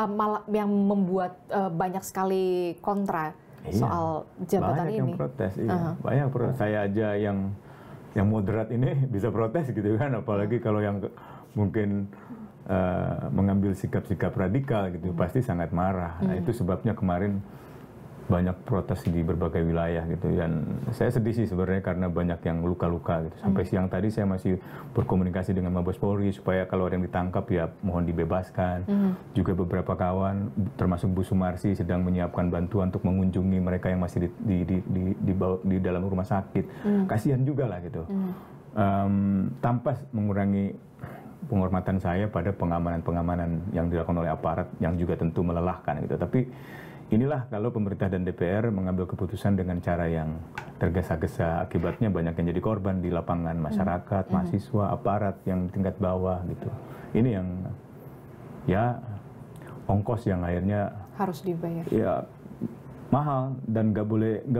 yang membuat banyak sekali kontra soal jabatan banyak ini. Yang protes, banyak protes. Saya aja yang moderat ini bisa protes gitu kan. Apalagi kalau yang mungkin mengambil sikap-sikap radikal gitu, pasti sangat marah. Nah, itu sebabnya kemarin banyak protes di berbagai wilayah gitu. Dan saya sedih sih sebenarnya karena banyak yang luka-luka gitu. Sampai siang tadi saya masih berkomunikasi dengan Mabes Polri supaya kalau ada yang ditangkap ya mohon dibebaskan. Juga beberapa kawan termasuk Bu Sumarsi sedang menyiapkan bantuan untuk mengunjungi mereka yang masih di dalam rumah sakit. Kasihan juga lah gitu. Tanpa mengurangi penghormatan saya pada pengamanan yang dilakukan oleh aparat yang juga tentu melelahkan gitu. Tapi inilah kalau pemerintah dan DPR mengambil keputusan dengan cara yang tergesa-gesa, akibatnya banyak yang jadi korban di lapangan, masyarakat, mahasiswa, aparat yang tingkat bawah gitu. Ini yang ya ongkos yang akhirnya harus dibayar. Ya mahal dan nggak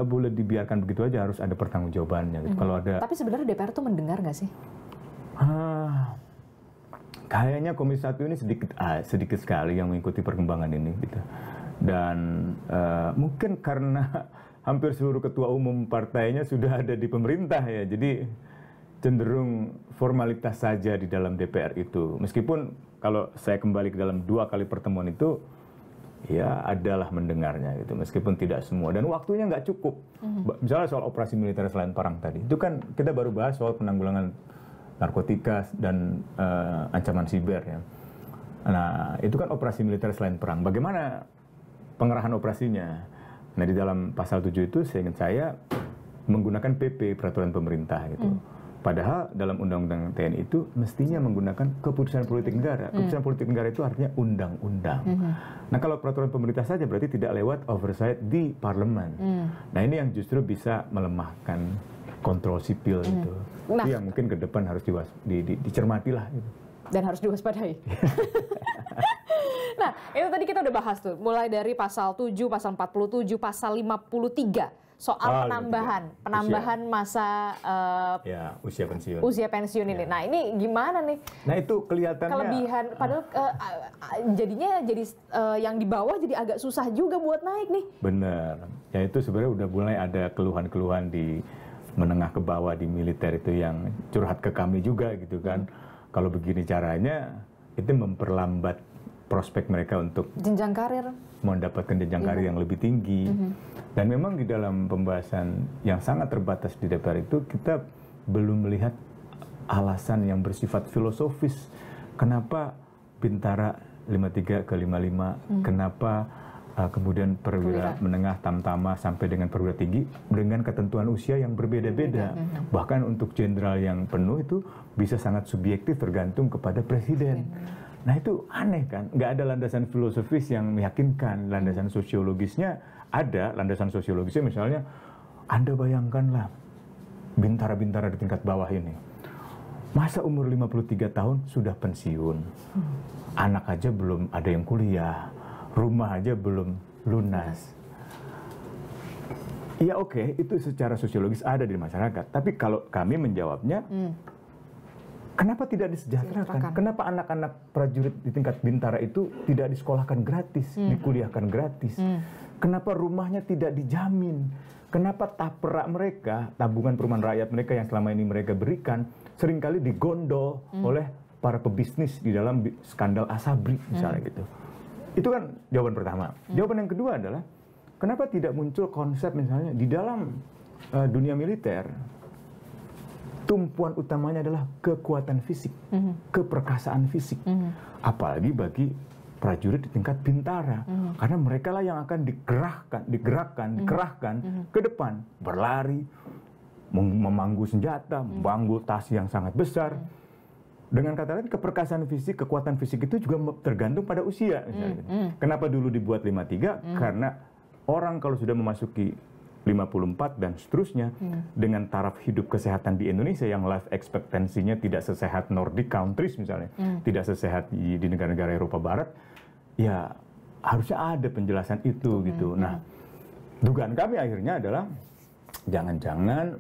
boleh dibiarkan begitu aja, harus ada pertanggungjawabannya gitu. Kalau ada. Tapi sebenarnya DPR tuh mendengar nggak sih? Kayaknya Komisi 1 ini sedikit sekali yang mengikuti perkembangan ini gitu. Dan mungkin karena hampir seluruh ketua umum partainya sudah ada di pemerintah ya, jadi cenderung formalitas saja di dalam DPR itu. Meskipun kalau saya kembali ke dalam 2 kali pertemuan itu, ya adalah mendengarnya gitu, meskipun tidak semua. Dan waktunya nggak cukup. Misalnya soal operasi militer selain perang tadi, itu kan kita baru bahas soal penanggulangan narkotika dan ancaman siber ya. Nah itu kan operasi militer selain perang. Bagaimana pengerahan operasinya? Nah di dalam pasal 7 itu seingat saya menggunakan PP, peraturan pemerintah gitu. Padahal dalam undang-undang TNI itu mestinya menggunakan keputusan politik negara. Keputusan politik negara itu artinya undang-undang. Nah kalau peraturan pemerintah saja berarti tidak lewat oversight di parlemen. Nah ini yang justru bisa melemahkan kontrol sipil gitu. Nah, itu yang mungkin ke depan harus dicermati lah gitu. Dan harus diwaspadai. Nah, itu tadi kita udah bahas tuh, mulai dari pasal 7, pasal 47, pasal 53 soal penambahan masa usia pensiun. Usia pensiun ini. Nah, ini gimana nih? Nah, itu kelihatannya kelebihan, padahal jadinya jadi yang di bawah jadi agak susah juga buat naik nih. Bener. Ya itu sebenarnya udah mulai ada keluhan-keluhan di menengah ke bawah di militer itu yang curhat ke kami juga gitu kan. Kalau begini caranya itu memperlambat prospek mereka untuk jenjang karir, mendapatkan jenjang karir yang lebih tinggi. Dan memang di dalam pembahasan yang sangat terbatas di DPR itu kita belum melihat alasan yang bersifat filosofis. Kenapa Bintara 53 ke 55, kenapa kemudian perwira menengah tamtama sampai dengan perwira tinggi dengan ketentuan usia yang berbeda-beda. Bahkan untuk jenderal yang penuh itu bisa sangat subjektif tergantung kepada presiden. Nah itu aneh kan, nggak ada landasan filosofis yang meyakinkan. Landasan sosiologisnya ada, landasan sosiologisnya misalnya, Anda bayangkanlah bintara-bintara di tingkat bawah ini. Masa umur 53 tahun sudah pensiun, anak aja belum ada yang kuliah, rumah aja belum lunas. Ya oke, itu secara sosiologis ada di masyarakat. Tapi kalau kami menjawabnya, kenapa tidak disejahterakan? Kenapa anak-anak prajurit di tingkat bintara itu tidak disekolahkan gratis, dikuliahkan gratis? Kenapa rumahnya tidak dijamin? Kenapa tapera mereka, tabungan perumahan rakyat mereka yang selama ini mereka berikan, seringkali digondol oleh para pebisnis di dalam skandal Asabri misalnya gitu. Itu kan jawaban pertama. Jawaban yang kedua adalah, kenapa tidak muncul konsep misalnya di dalam dunia militer, tumpuan utamanya adalah kekuatan fisik, keperkasaan fisik. Apalagi bagi prajurit di tingkat bintara. Karena mereka lah yang akan dikerahkan ke depan. Berlari, memanggu senjata, memanggu tas yang sangat besar. Dengan kata lain, keperkasaan fisik, kekuatan fisik itu juga tergantung pada usia. Kenapa dulu dibuat 53? Karena orang kalau sudah memasuki 54 dan seterusnya, dengan taraf hidup kesehatan di Indonesia yang life expectancy-nya tidak sesehat Nordic countries misalnya, tidak sesehat di negara-negara Eropa Barat, ya harusnya ada penjelasan itu gitu. Nah, dugaan kami akhirnya adalah jangan-jangan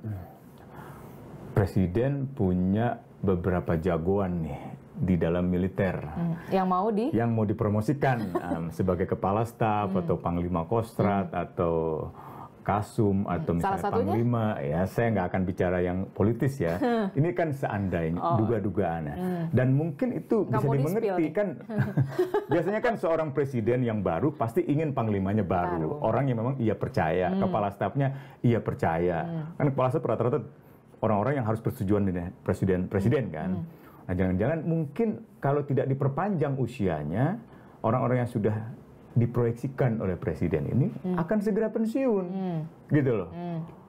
Presiden punya beberapa jagoan nih di dalam militer yang mau dipromosikan sebagai kepala staf atau panglima kostrat atau kasum atau misalnya panglima. Ya saya nggak akan bicara yang politis ya. Ini kan seandainya duga-dugaannya, dan mungkin itu bisa dimengerti kan. Biasanya kan seorang presiden yang baru pasti ingin panglimanya baru, orang yang memang ia percaya, kepala stafnya ia percaya. Kan kepala staf rata-rata orang-orang yang harus persetujuan dengan presiden kan. Nah, jangan-jangan mungkin kalau tidak diperpanjang usianya, orang-orang yang sudah diproyeksikan oleh presiden ini akan segera pensiun, gitu loh.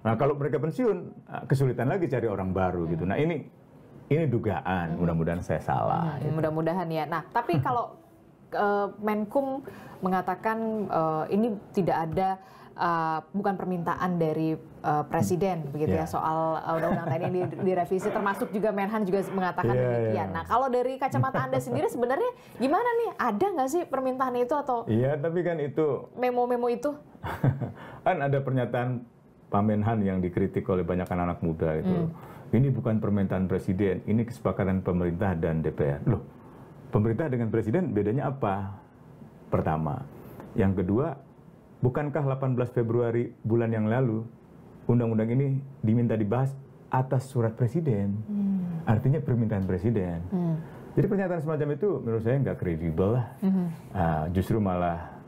Nah, kalau mereka pensiun, kesulitan lagi cari orang baru gitu. Nah, ini dugaan. Mudah-mudahan saya salah. Mudah-mudahan ya. Nah, tapi kalau Menkum mengatakan ini tidak ada bukan permintaan dari presiden begitu ya soal undang-undang TNI yang direvisi, termasuk juga Menhan juga mengatakan demikian. Nah, kalau dari kacamata Anda sendiri sebenarnya gimana nih? Ada nggak sih permintaan itu atau? Iya, tapi kan itu memo-memo itu kan ada pernyataan Pak Menhan yang dikritik oleh banyak anak muda itu. Ini bukan permintaan presiden, ini kesepakatan pemerintah dan DPR. Loh, pemerintah dengan presiden bedanya apa? Pertama, yang kedua, bukankah 18 Februari bulan yang lalu undang-undang ini diminta dibahas atas surat presiden? Artinya permintaan presiden. Jadi pernyataan semacam itu menurut saya nggak kredibel lah. Justru malah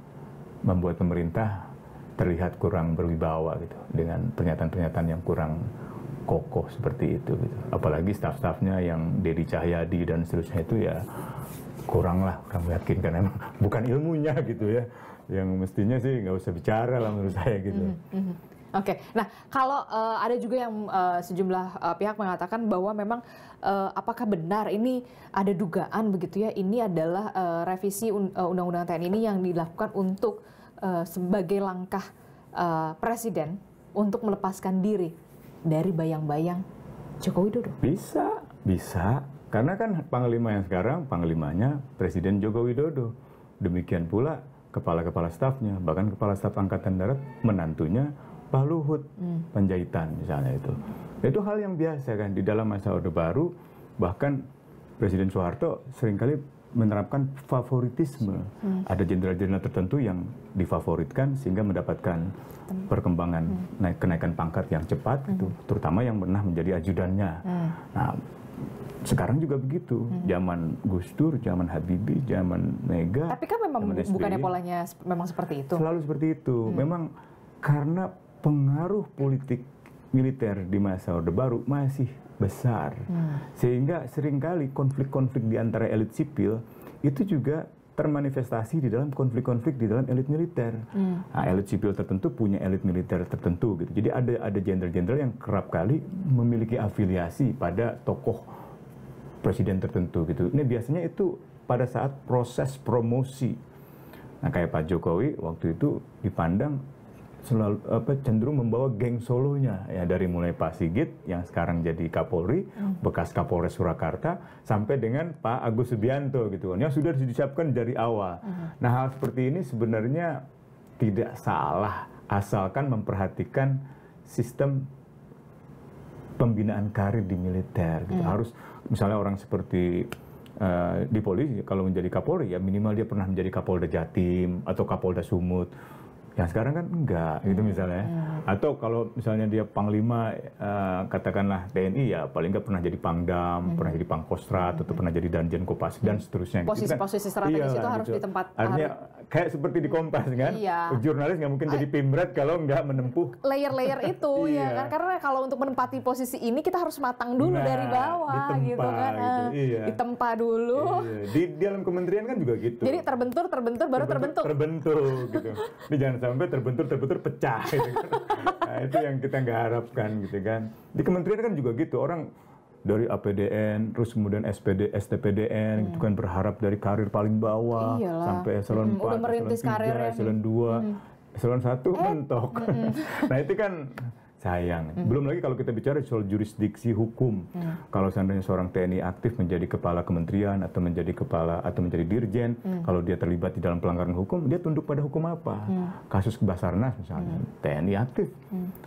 membuat pemerintah terlihat kurang berwibawa gitu dengan pernyataan-pernyataan yang kurang kokoh seperti itu gitu. Apalagi staf-stafnya yang Dedi Cahyadi dan seterusnya itu ya kurang meyakinkan, emang bukan ilmunya gitu ya. Yang mestinya sih nggak usah bicara lah menurut saya gitu. Oke, nah kalau ada juga yang sejumlah pihak mengatakan bahwa memang apakah benar ini ada dugaan begitu ya, ini adalah revisi Undang-Undang TNI ini yang dilakukan untuk sebagai langkah presiden untuk melepaskan diri dari bayang-bayang Joko Widodo? Bisa. Karena kan panglima yang sekarang, panglimanya Presiden Joko Widodo. Demikian pula kepala-kepala stafnya, bahkan kepala staf Angkatan Darat menantunya Pak Luhut Panjaitan misalnya itu. Itu hal yang biasa kan di dalam masa Orde Baru, bahkan Presiden Soeharto seringkali menerapkan favoritisme. Ada jenderal-jenderal tertentu yang difavoritkan sehingga mendapatkan perkembangan kenaikan pangkat yang cepat itu, terutama yang pernah menjadi ajudannya. Nah, sekarang juga begitu. Zaman Gus Dur, zaman Habibie, zaman Mega. Tapi kan memang bukannya polanya memang seperti itu. Selalu seperti itu. Memang karena pengaruh politik militer di masa Orde Baru masih besar. Sehingga seringkali konflik-konflik di antara elit sipil itu juga termanifestasi di dalam konflik-konflik di dalam elit militer. Nah, elit sipil tertentu punya elit militer tertentu gitu. Jadi ada jenderal-jenderal yang kerap kali memiliki afiliasi pada tokoh presiden tertentu gitu. Ini biasanya itu pada saat proses promosi. Nah, kayak Pak Jokowi waktu itu dipandang selalu cenderung membawa geng solonya ya, dari mulai Pak Sigit yang sekarang jadi Kapolri, bekas Kapolres Surakarta, sampai dengan Pak Agus Subianto gitu yang sudah disiapkan dari awal. Nah, hal seperti ini sebenarnya tidak salah asalkan memperhatikan sistem pembinaan karir di militer gitu. Harus misalnya orang seperti di polisi kalau menjadi Kapolri ya minimal dia pernah menjadi Kapolda Jatim atau Kapolda Sumut. Yang sekarang kan enggak gitu misalnya. Atau kalau misalnya dia Panglima katakanlah TNI ya paling enggak pernah jadi Pangdam, pernah jadi Pangkostrat, atau pernah jadi Danjen Kopassus dan seterusnya. Posisi-posisi strategis itu harus gitu. di tempat. Artinya kayak seperti di Kompas kan. Jurnalis nggak mungkin jadi Pimret kalau nggak menempuh layer-layer itu ya kan. Karena kalau untuk menempati posisi ini kita harus matang dulu dari bawah gitu kan. Ditempa dulu. Di dalam kementerian kan juga gitu. Jadi terbentur baru terbentuk. Terbentuk gitu. Ini jangan sampai terbentur pecah gitu kan. Nah, itu yang kita nggak harapkan gitu kan. Di kementerian kan juga gitu, orang dari APDN terus kemudian STPDN gitu kan, berharap dari karir paling bawah sampai eselon 4, eselon 3, eselon 2, eselon 1 mentok. Nah, itu kan sayang. Belum lagi kalau kita bicara soal jurisdiksi hukum. Kalau seandainya seorang TNI aktif menjadi kepala kementerian atau menjadi kepala atau menjadi dirjen, kalau dia terlibat di dalam pelanggaran hukum, dia tunduk pada hukum apa? Kasus Basarnas misalnya, TNI aktif.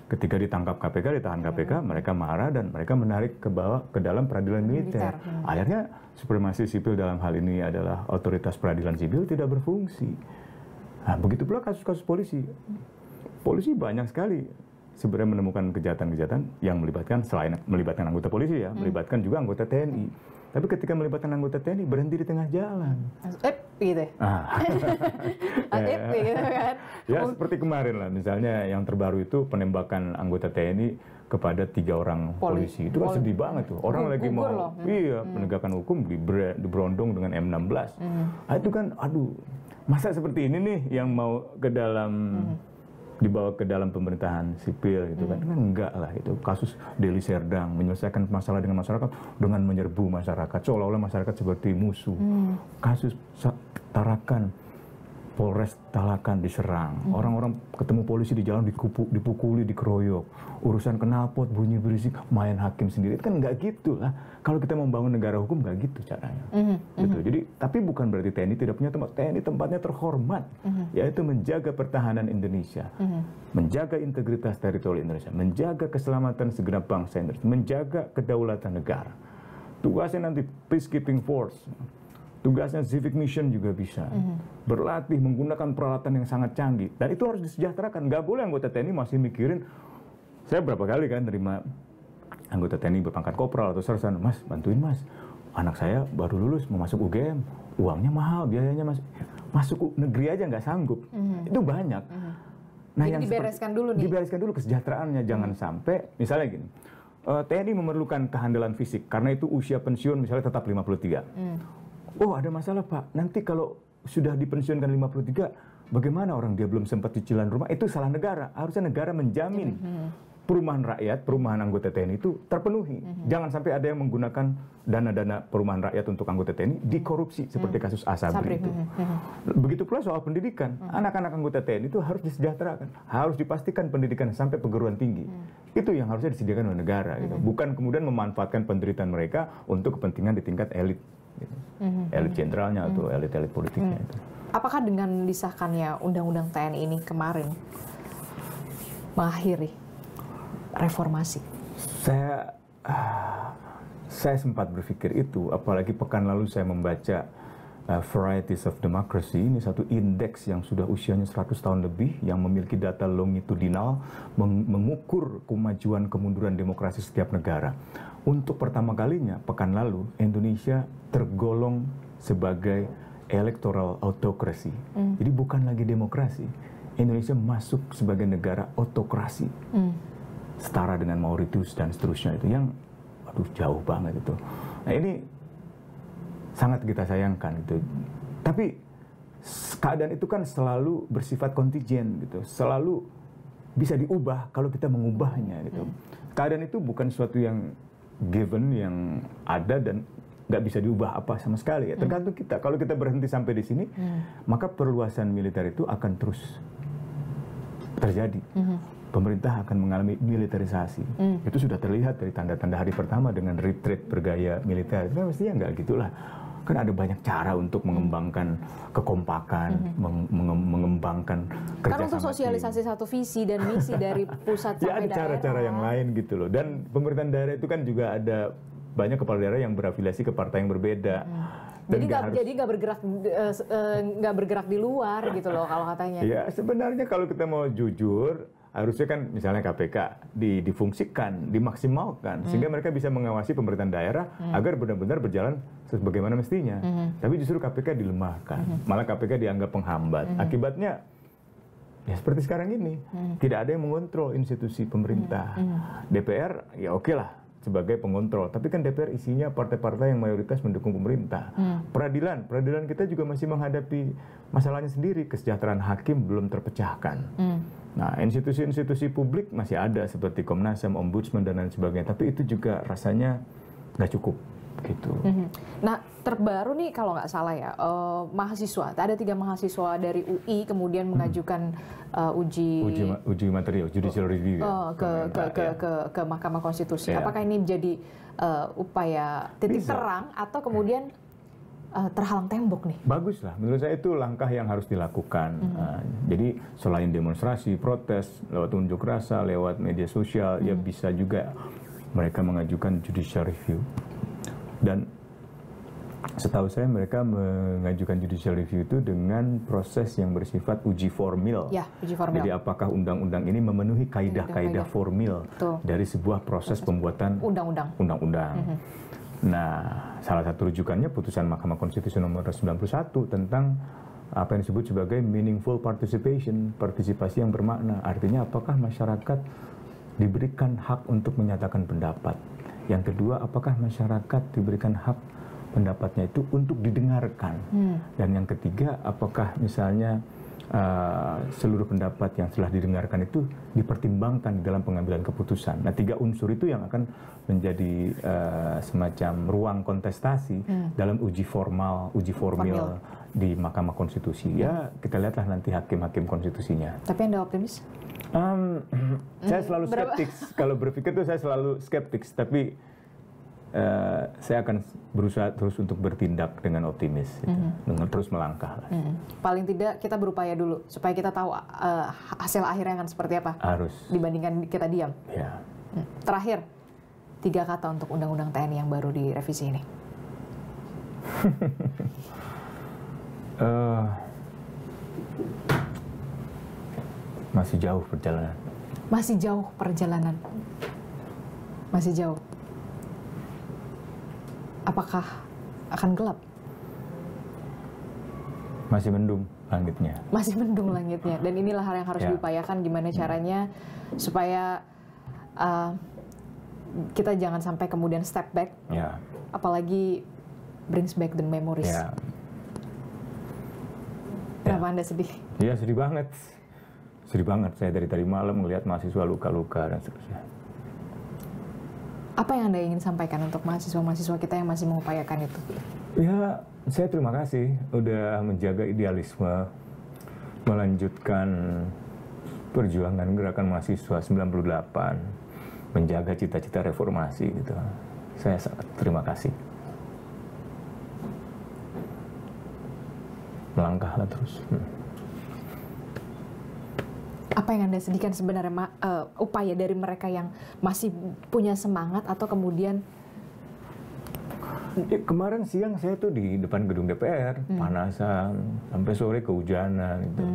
Ketika ditangkap KPK, ditahan KPK, mereka marah dan mereka menarik ke bawah ke dalam peradilan militer. Akhirnya supremasi sipil dalam hal ini adalah otoritas peradilan sipil tidak berfungsi. Nah, begitu pula kasus-kasus polisi. Polisi banyak sekali sebenarnya menemukan kejahatan-kejahatan yang melibatkan, selain melibatkan anggota polisi ya, melibatkan juga anggota TNI. Tapi ketika melibatkan anggota TNI berhenti di tengah jalan. Gitu. Gitu kan. Ya seperti kemarin lah, misalnya yang terbaru itu penembakan anggota TNI kepada 3 orang polisi. Itu kan sedih banget tuh. Orang lagi mau penegakan hukum diberondong dengan M16. Nah, itu kan aduh, masa seperti ini nih yang mau ke dalam dibawa ke dalam pemerintahan sipil gitu kan. Enggak lah, itu kasus Deli Serdang menyelesaikan masalah dengan masyarakat dengan menyerbu masyarakat seolah-olah masyarakat seperti musuh. Kasus Tarakan, Polres Tarakan diserang, orang-orang ketemu polisi di jalan dipukuli, dikeroyok, urusan knalpot bunyi berisik, main hakim sendiri. Itu kan enggak gitu lah. Kalau kita membangun negara hukum enggak gitu caranya. Gitu. Jadi tapi bukan berarti TNI tidak punya tempat. TNI tempatnya terhormat, yaitu menjaga pertahanan Indonesia, menjaga integritas teritorial Indonesia, menjaga keselamatan segenap bangsa Indonesia, menjaga kedaulatan negara. Tugasnya nanti peacekeeping force, tugasnya civic mission juga bisa. Berlatih menggunakan peralatan yang sangat canggih. Dan itu harus disejahterakan. Nggak boleh anggota TNI masih mikirin, saya berapa kali kan terima anggota TNI berpangkat kopral atau sersan, Mas bantuin Mas, anak saya baru lulus mau masuk UGM, uangnya mahal, biayanya masuk negeri aja nggak sanggup. Itu banyak. Nah, jadi dibereskan dulu nih. Dibereskan dulu kesejahteraannya, jangan sampai misalnya gini, TNI memerlukan kehandalan fisik karena itu usia pensiun misalnya tetap 53. Oh ada masalah Pak, nanti kalau sudah dipensiunkan 53, bagaimana orang dia belum sempat cicilan rumah? Itu salah negara, harusnya negara menjamin perumahan rakyat, perumahan anggota TNI itu terpenuhi. Jangan sampai ada yang menggunakan dana-dana perumahan rakyat untuk anggota TNI dikorupsi seperti kasus Asabri itu. Begitu pula soal pendidikan. Anak-anak anggota TNI itu harus disejahterakan, harus dipastikan pendidikan sampai perguruan tinggi. Itu yang harusnya disediakan oleh negara. Gitu. Bukan kemudian memanfaatkan penderitaan mereka untuk kepentingan di tingkat elit. Gitu. Elit jenderalnya atau elit-elit politiknya itu. Apakah dengan disahkannya Undang-Undang TNI ini kemarin, mengakhiri reformasi? Saya sempat berpikir itu, apalagi pekan lalu saya membaca Varieties of Democracy, ini satu indeks yang sudah usianya 100 tahun lebih, yang memiliki data longitudinal, mengukur kemajuan kemunduran demokrasi setiap negara. Untuk pertama kalinya, pekan lalu, Indonesia tergolong sebagai electoral autocracy. Jadi bukan lagi demokrasi, Indonesia masuk sebagai negara autokrasi. Setara dengan Mauritius dan seterusnya itu, yang jauh banget itu. Nah ini sangat kita sayangkan gitu. Tapi keadaan itu kan selalu bersifat kontingen gitu, selalu bisa diubah kalau kita mengubahnya gitu. Keadaan itu bukan sesuatu yang given, yang ada dan nggak bisa diubah apa sama sekali. Ya. Tergantung kita. Kalau kita berhenti sampai di sini, maka perluasan militer itu akan terus terjadi. Pemerintah akan mengalami militerisasi. Itu sudah terlihat dari tanda-tanda hari pertama dengan retreat bergaya militer. Itu mestinya nggak gitulah. Kan ada banyak cara untuk mengembangkan kekompakan, mengembangkan kerjasama. Kan untuk sosialisasi satu visi dan misi dari pusat sampai daerah. Ya ada cara-cara yang lain gitu loh. Dan pemerintahan daerah itu kan juga ada banyak kepala daerah yang berafiliasi ke partai yang berbeda. Jadi nggak bergerak di luar gitu loh kalau katanya. Ya sebenarnya kalau kita mau jujur, harusnya kan misalnya KPK difungsikan, dimaksimalkan sehingga mereka bisa mengawasi pemerintahan daerah agar benar-benar berjalan sebagaimana mestinya. Tapi justru KPK dilemahkan, malah KPK dianggap penghambat. Akibatnya ya seperti sekarang ini, tidak ada yang mengontrol institusi pemerintah. DPR ya oke lah sebagai pengontrol, tapi kan DPR isinya partai-partai yang mayoritas mendukung pemerintah. Peradilan kita juga masih menghadapi masalahnya sendiri, kesejahteraan hakim belum terpecahkan. Nah, institusi-institusi publik masih ada seperti Komnas HAM, Ombudsman dan lain sebagainya, tapi itu juga rasanya nggak cukup gitu. Nah, terbaru nih kalau nggak salah ya, mahasiswa, ada 3 mahasiswa dari UI kemudian mengajukan uji materi, judicial review ke Mahkamah Konstitusi. Ya. Apakah ini menjadi upaya titik terang atau kemudian terhalang tembok nih? Bagus lah, menurut saya itu langkah yang harus dilakukan. Jadi selain demonstrasi, protes, lewat unjuk rasa, lewat media sosial, ya bisa juga mereka mengajukan judicial review. Dan setahu saya mereka mengajukan judicial review itu dengan proses yang bersifat uji formil. Ya, uji formil. Jadi apakah undang-undang ini memenuhi kaidah-kaidah formil dari sebuah proses pembuatan undang-undang. Nah, salah satu rujukannya putusan Mahkamah Konstitusi nomor 91 tentang apa yang disebut sebagai meaningful participation, partisipasi yang bermakna. Artinya apakah masyarakat diberikan hak untuk menyatakan pendapat. Yang kedua, apakah masyarakat diberikan hak pendapatnya itu untuk didengarkan. Dan yang ketiga, apakah misalnya seluruh pendapat yang telah didengarkan itu dipertimbangkan dalam pengambilan keputusan. Nah, 3 unsur itu yang akan menjadi semacam ruang kontestasi dalam uji formil di Mahkamah Konstitusi. Ya, kita lihatlah nanti hakim-hakim konstitusinya. Tapi Anda optimis? Saya selalu skeptis. Kalau berpikir tuh saya selalu skeptis. Tapi saya akan berusaha terus untuk bertindak dengan optimis, dengan terus melangkah. Paling tidak kita berupaya dulu supaya kita tahu hasil akhirnya akan seperti apa. Harus. Dibandingkan kita diam. Ya. Terakhir, 3 kata untuk Undang-Undang TNI yang baru direvisi ini. Masih jauh perjalanan. Masih jauh perjalanan. Masih jauh. Apakah akan gelap? Masih mendung langitnya. Masih mendung langitnya. Dan inilah hal yang harus diupayakan, gimana caranya supaya kita jangan sampai kemudian step back. Apalagi brings back the memories. Kenapa Anda sedih? Iya, sedih banget. Sedih banget. Saya dari tadi malam melihat mahasiswa luka-luka dan seterusnya. Apa yang Anda ingin sampaikan untuk mahasiswa-mahasiswa kita yang masih mengupayakan itu? Ya, saya terima kasih udah menjaga idealisme, melanjutkan perjuangan gerakan mahasiswa 98, menjaga cita-cita reformasi gitu. Saya sangat terima kasih. Melangkahlah terus. Apa yang Anda sedihkan sebenarnya, upaya dari mereka yang masih punya semangat atau kemudian? Kemarin siang saya tuh di depan gedung DPR, panasan, sampai sore kehujanan gitu.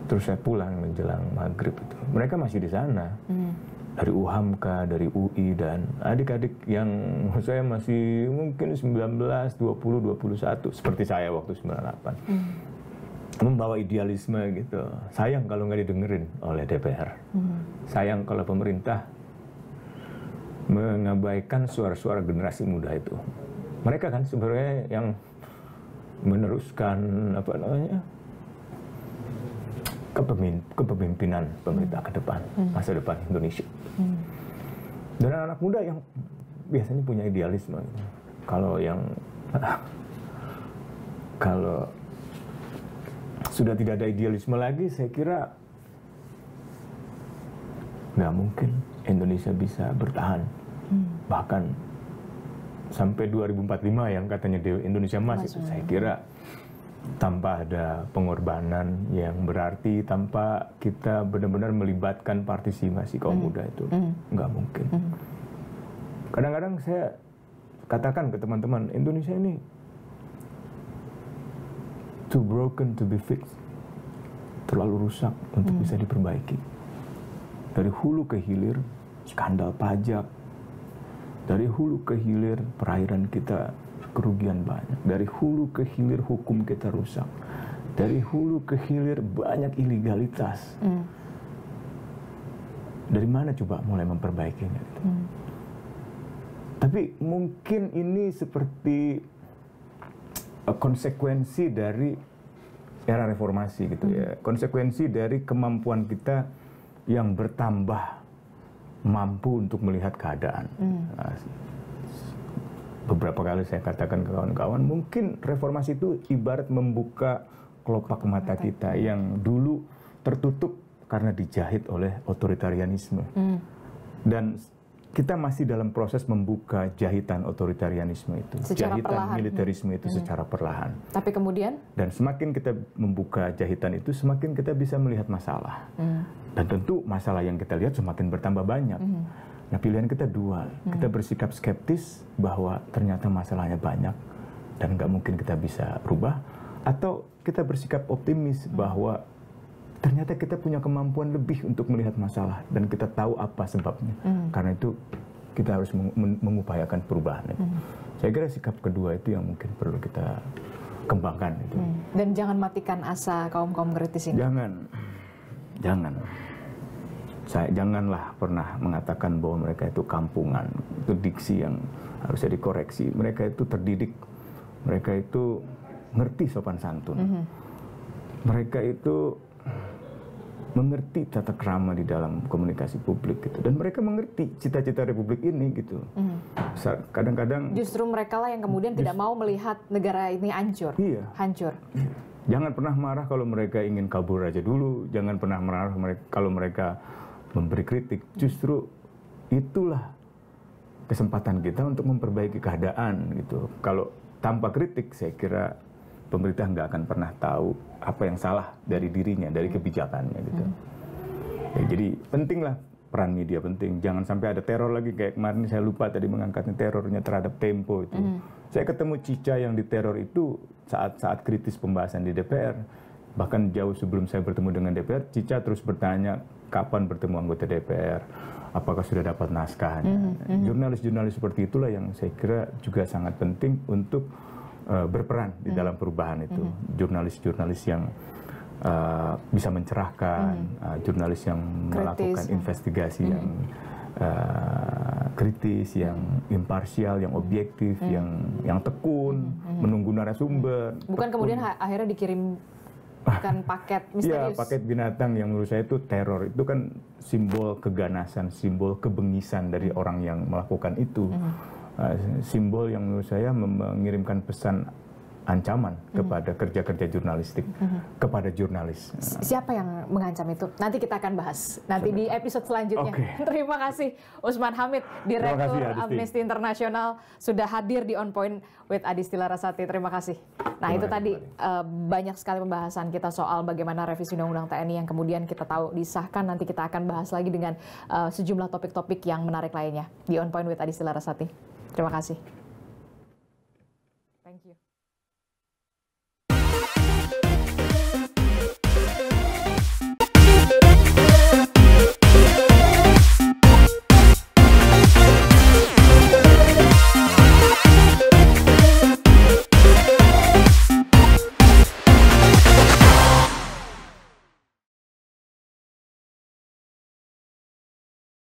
Terus saya pulang menjelang maghrib itu. Mereka masih di sana. Dari UHAMKA, dari UI, dan adik-adik yang saya masih mungkin 19, 20, 21, seperti saya waktu 98. Membawa idealisme gitu. Sayang kalau nggak didengerin oleh DPR. Sayang kalau pemerintah mengabaikan suara-suara generasi muda itu. Mereka kan sebenarnya yang meneruskan kepemimpinan pemerintah ke depan, masa depan Indonesia. Dan anak muda yang biasanya punya idealisme. Kalau sudah tidak ada idealisme lagi, saya kira nggak mungkin Indonesia bisa bertahan. Bahkan sampai 2045 yang katanya Indonesia Emas itu, saya kira tanpa ada pengorbanan yang berarti, tanpa kita benar-benar melibatkan partisipasi kaum muda itu, nggak mungkin. Kadang-kadang saya katakan ke teman-teman, Indonesia ini too broken to be fixed, terlalu rusak untuk bisa diperbaiki. Dari hulu ke hilir, skandal pajak. Dari hulu ke hilir, perairan kita kerugian banyak. Dari hulu ke hilir, hukum kita rusak. Dari hulu ke hilir, banyak ilegalitas. Dari mana coba mulai memperbaikinya? Tapi mungkin ini seperti konsekuensi dari era reformasi gitu ya. Konsekuensi dari kemampuan kita yang bertambah mampu untuk melihat keadaan. Beberapa kali saya katakan ke kawan-kawan, mungkin reformasi itu ibarat membuka kelopak mata kita yang dulu tertutup karena dijahit oleh otoritarianisme. Dan kita masih dalam proses membuka jahitan otoritarianisme itu, secara jahitan perlahan. militerisme itu secara perlahan. Tapi kemudian? Dan semakin kita membuka jahitan itu, semakin kita bisa melihat masalah. Dan tentu masalah yang kita lihat semakin bertambah banyak. Nah, pilihan kita dua. Kita bersikap skeptis bahwa ternyata masalahnya banyak dan nggak mungkin kita bisa rubah. Atau kita bersikap optimis bahwa ternyata kita punya kemampuan lebih untuk melihat masalah dan kita tahu apa sebabnya. Karena itu kita harus mengupayakan perubahan itu. Saya kira sikap kedua itu yang mungkin perlu kita kembangkan itu. Dan jangan matikan asa kaum-kaum kritis ini. Jangan. Janganlah pernah mengatakan bahwa mereka itu kampungan. Itu diksi yang harusnya dikoreksi. Mereka itu terdidik. Mereka itu ngerti sopan santun. Mereka itu mengerti tata krama di dalam komunikasi publik gitu, dan mereka mengerti cita-cita Republik ini gitu. Kadang-kadang justru mereka lah yang kemudian tidak mau melihat negara ini hancur. Iya. Hancur. Jangan pernah marah kalau mereka ingin kabur aja dulu. Jangan pernah marah kalau mereka memberi kritik. Justru itulah kesempatan kita untuk memperbaiki keadaan gitu. Kalau tanpa kritik, saya kira pemerintah nggak akan pernah tahu apa yang salah dari dirinya, dari kebijakannya gitu. Ya, jadi pentinglah peran media, penting. Jangan sampai ada teror lagi kayak kemarin, saya lupa tadi mengangkatnya, terornya terhadap Tempo itu. Saya ketemu Cica yang diteror itu saat kritis pembahasan di DPR. Bahkan jauh sebelum saya bertemu dengan DPR, Cica terus bertanya kapan bertemu anggota DPR, apakah sudah dapat naskahnya. Jurnalis-jurnalis seperti itulah yang saya kira juga sangat penting untuk berperan di dalam perubahan itu. Jurnalis-jurnalis yang bisa mencerahkan, jurnalis yang melakukan investigasi yang kritis, yang imparsial, yang objektif, yang tekun, menunggu narasumber. Bukan tekun. Kemudian akhirnya dikirimkan paket misterius. Iya, paket binatang yang menurut saya itu teror. Itu kan simbol keganasan, simbol kebengisan dari orang yang melakukan itu. Simbol yang menurut saya mengirimkan pesan ancaman kepada kerja-kerja jurnalistik, kepada jurnalis. Siapa yang mengancam itu? Nanti kita akan bahas nanti di episode selanjutnya. Terima kasih Usman Hamid, Direktur Amnesty International, sudah hadir di On Point with Adisti Larasati. Terima kasih. Nah, itu tadi banyak sekali pembahasan kita soal bagaimana revisi Undang-Undang TNI yang kemudian kita tahu disahkan. Nanti kita akan bahas lagi dengan sejumlah topik-topik yang menarik lainnya di On Point with Adisti Larasati. Terima kasih.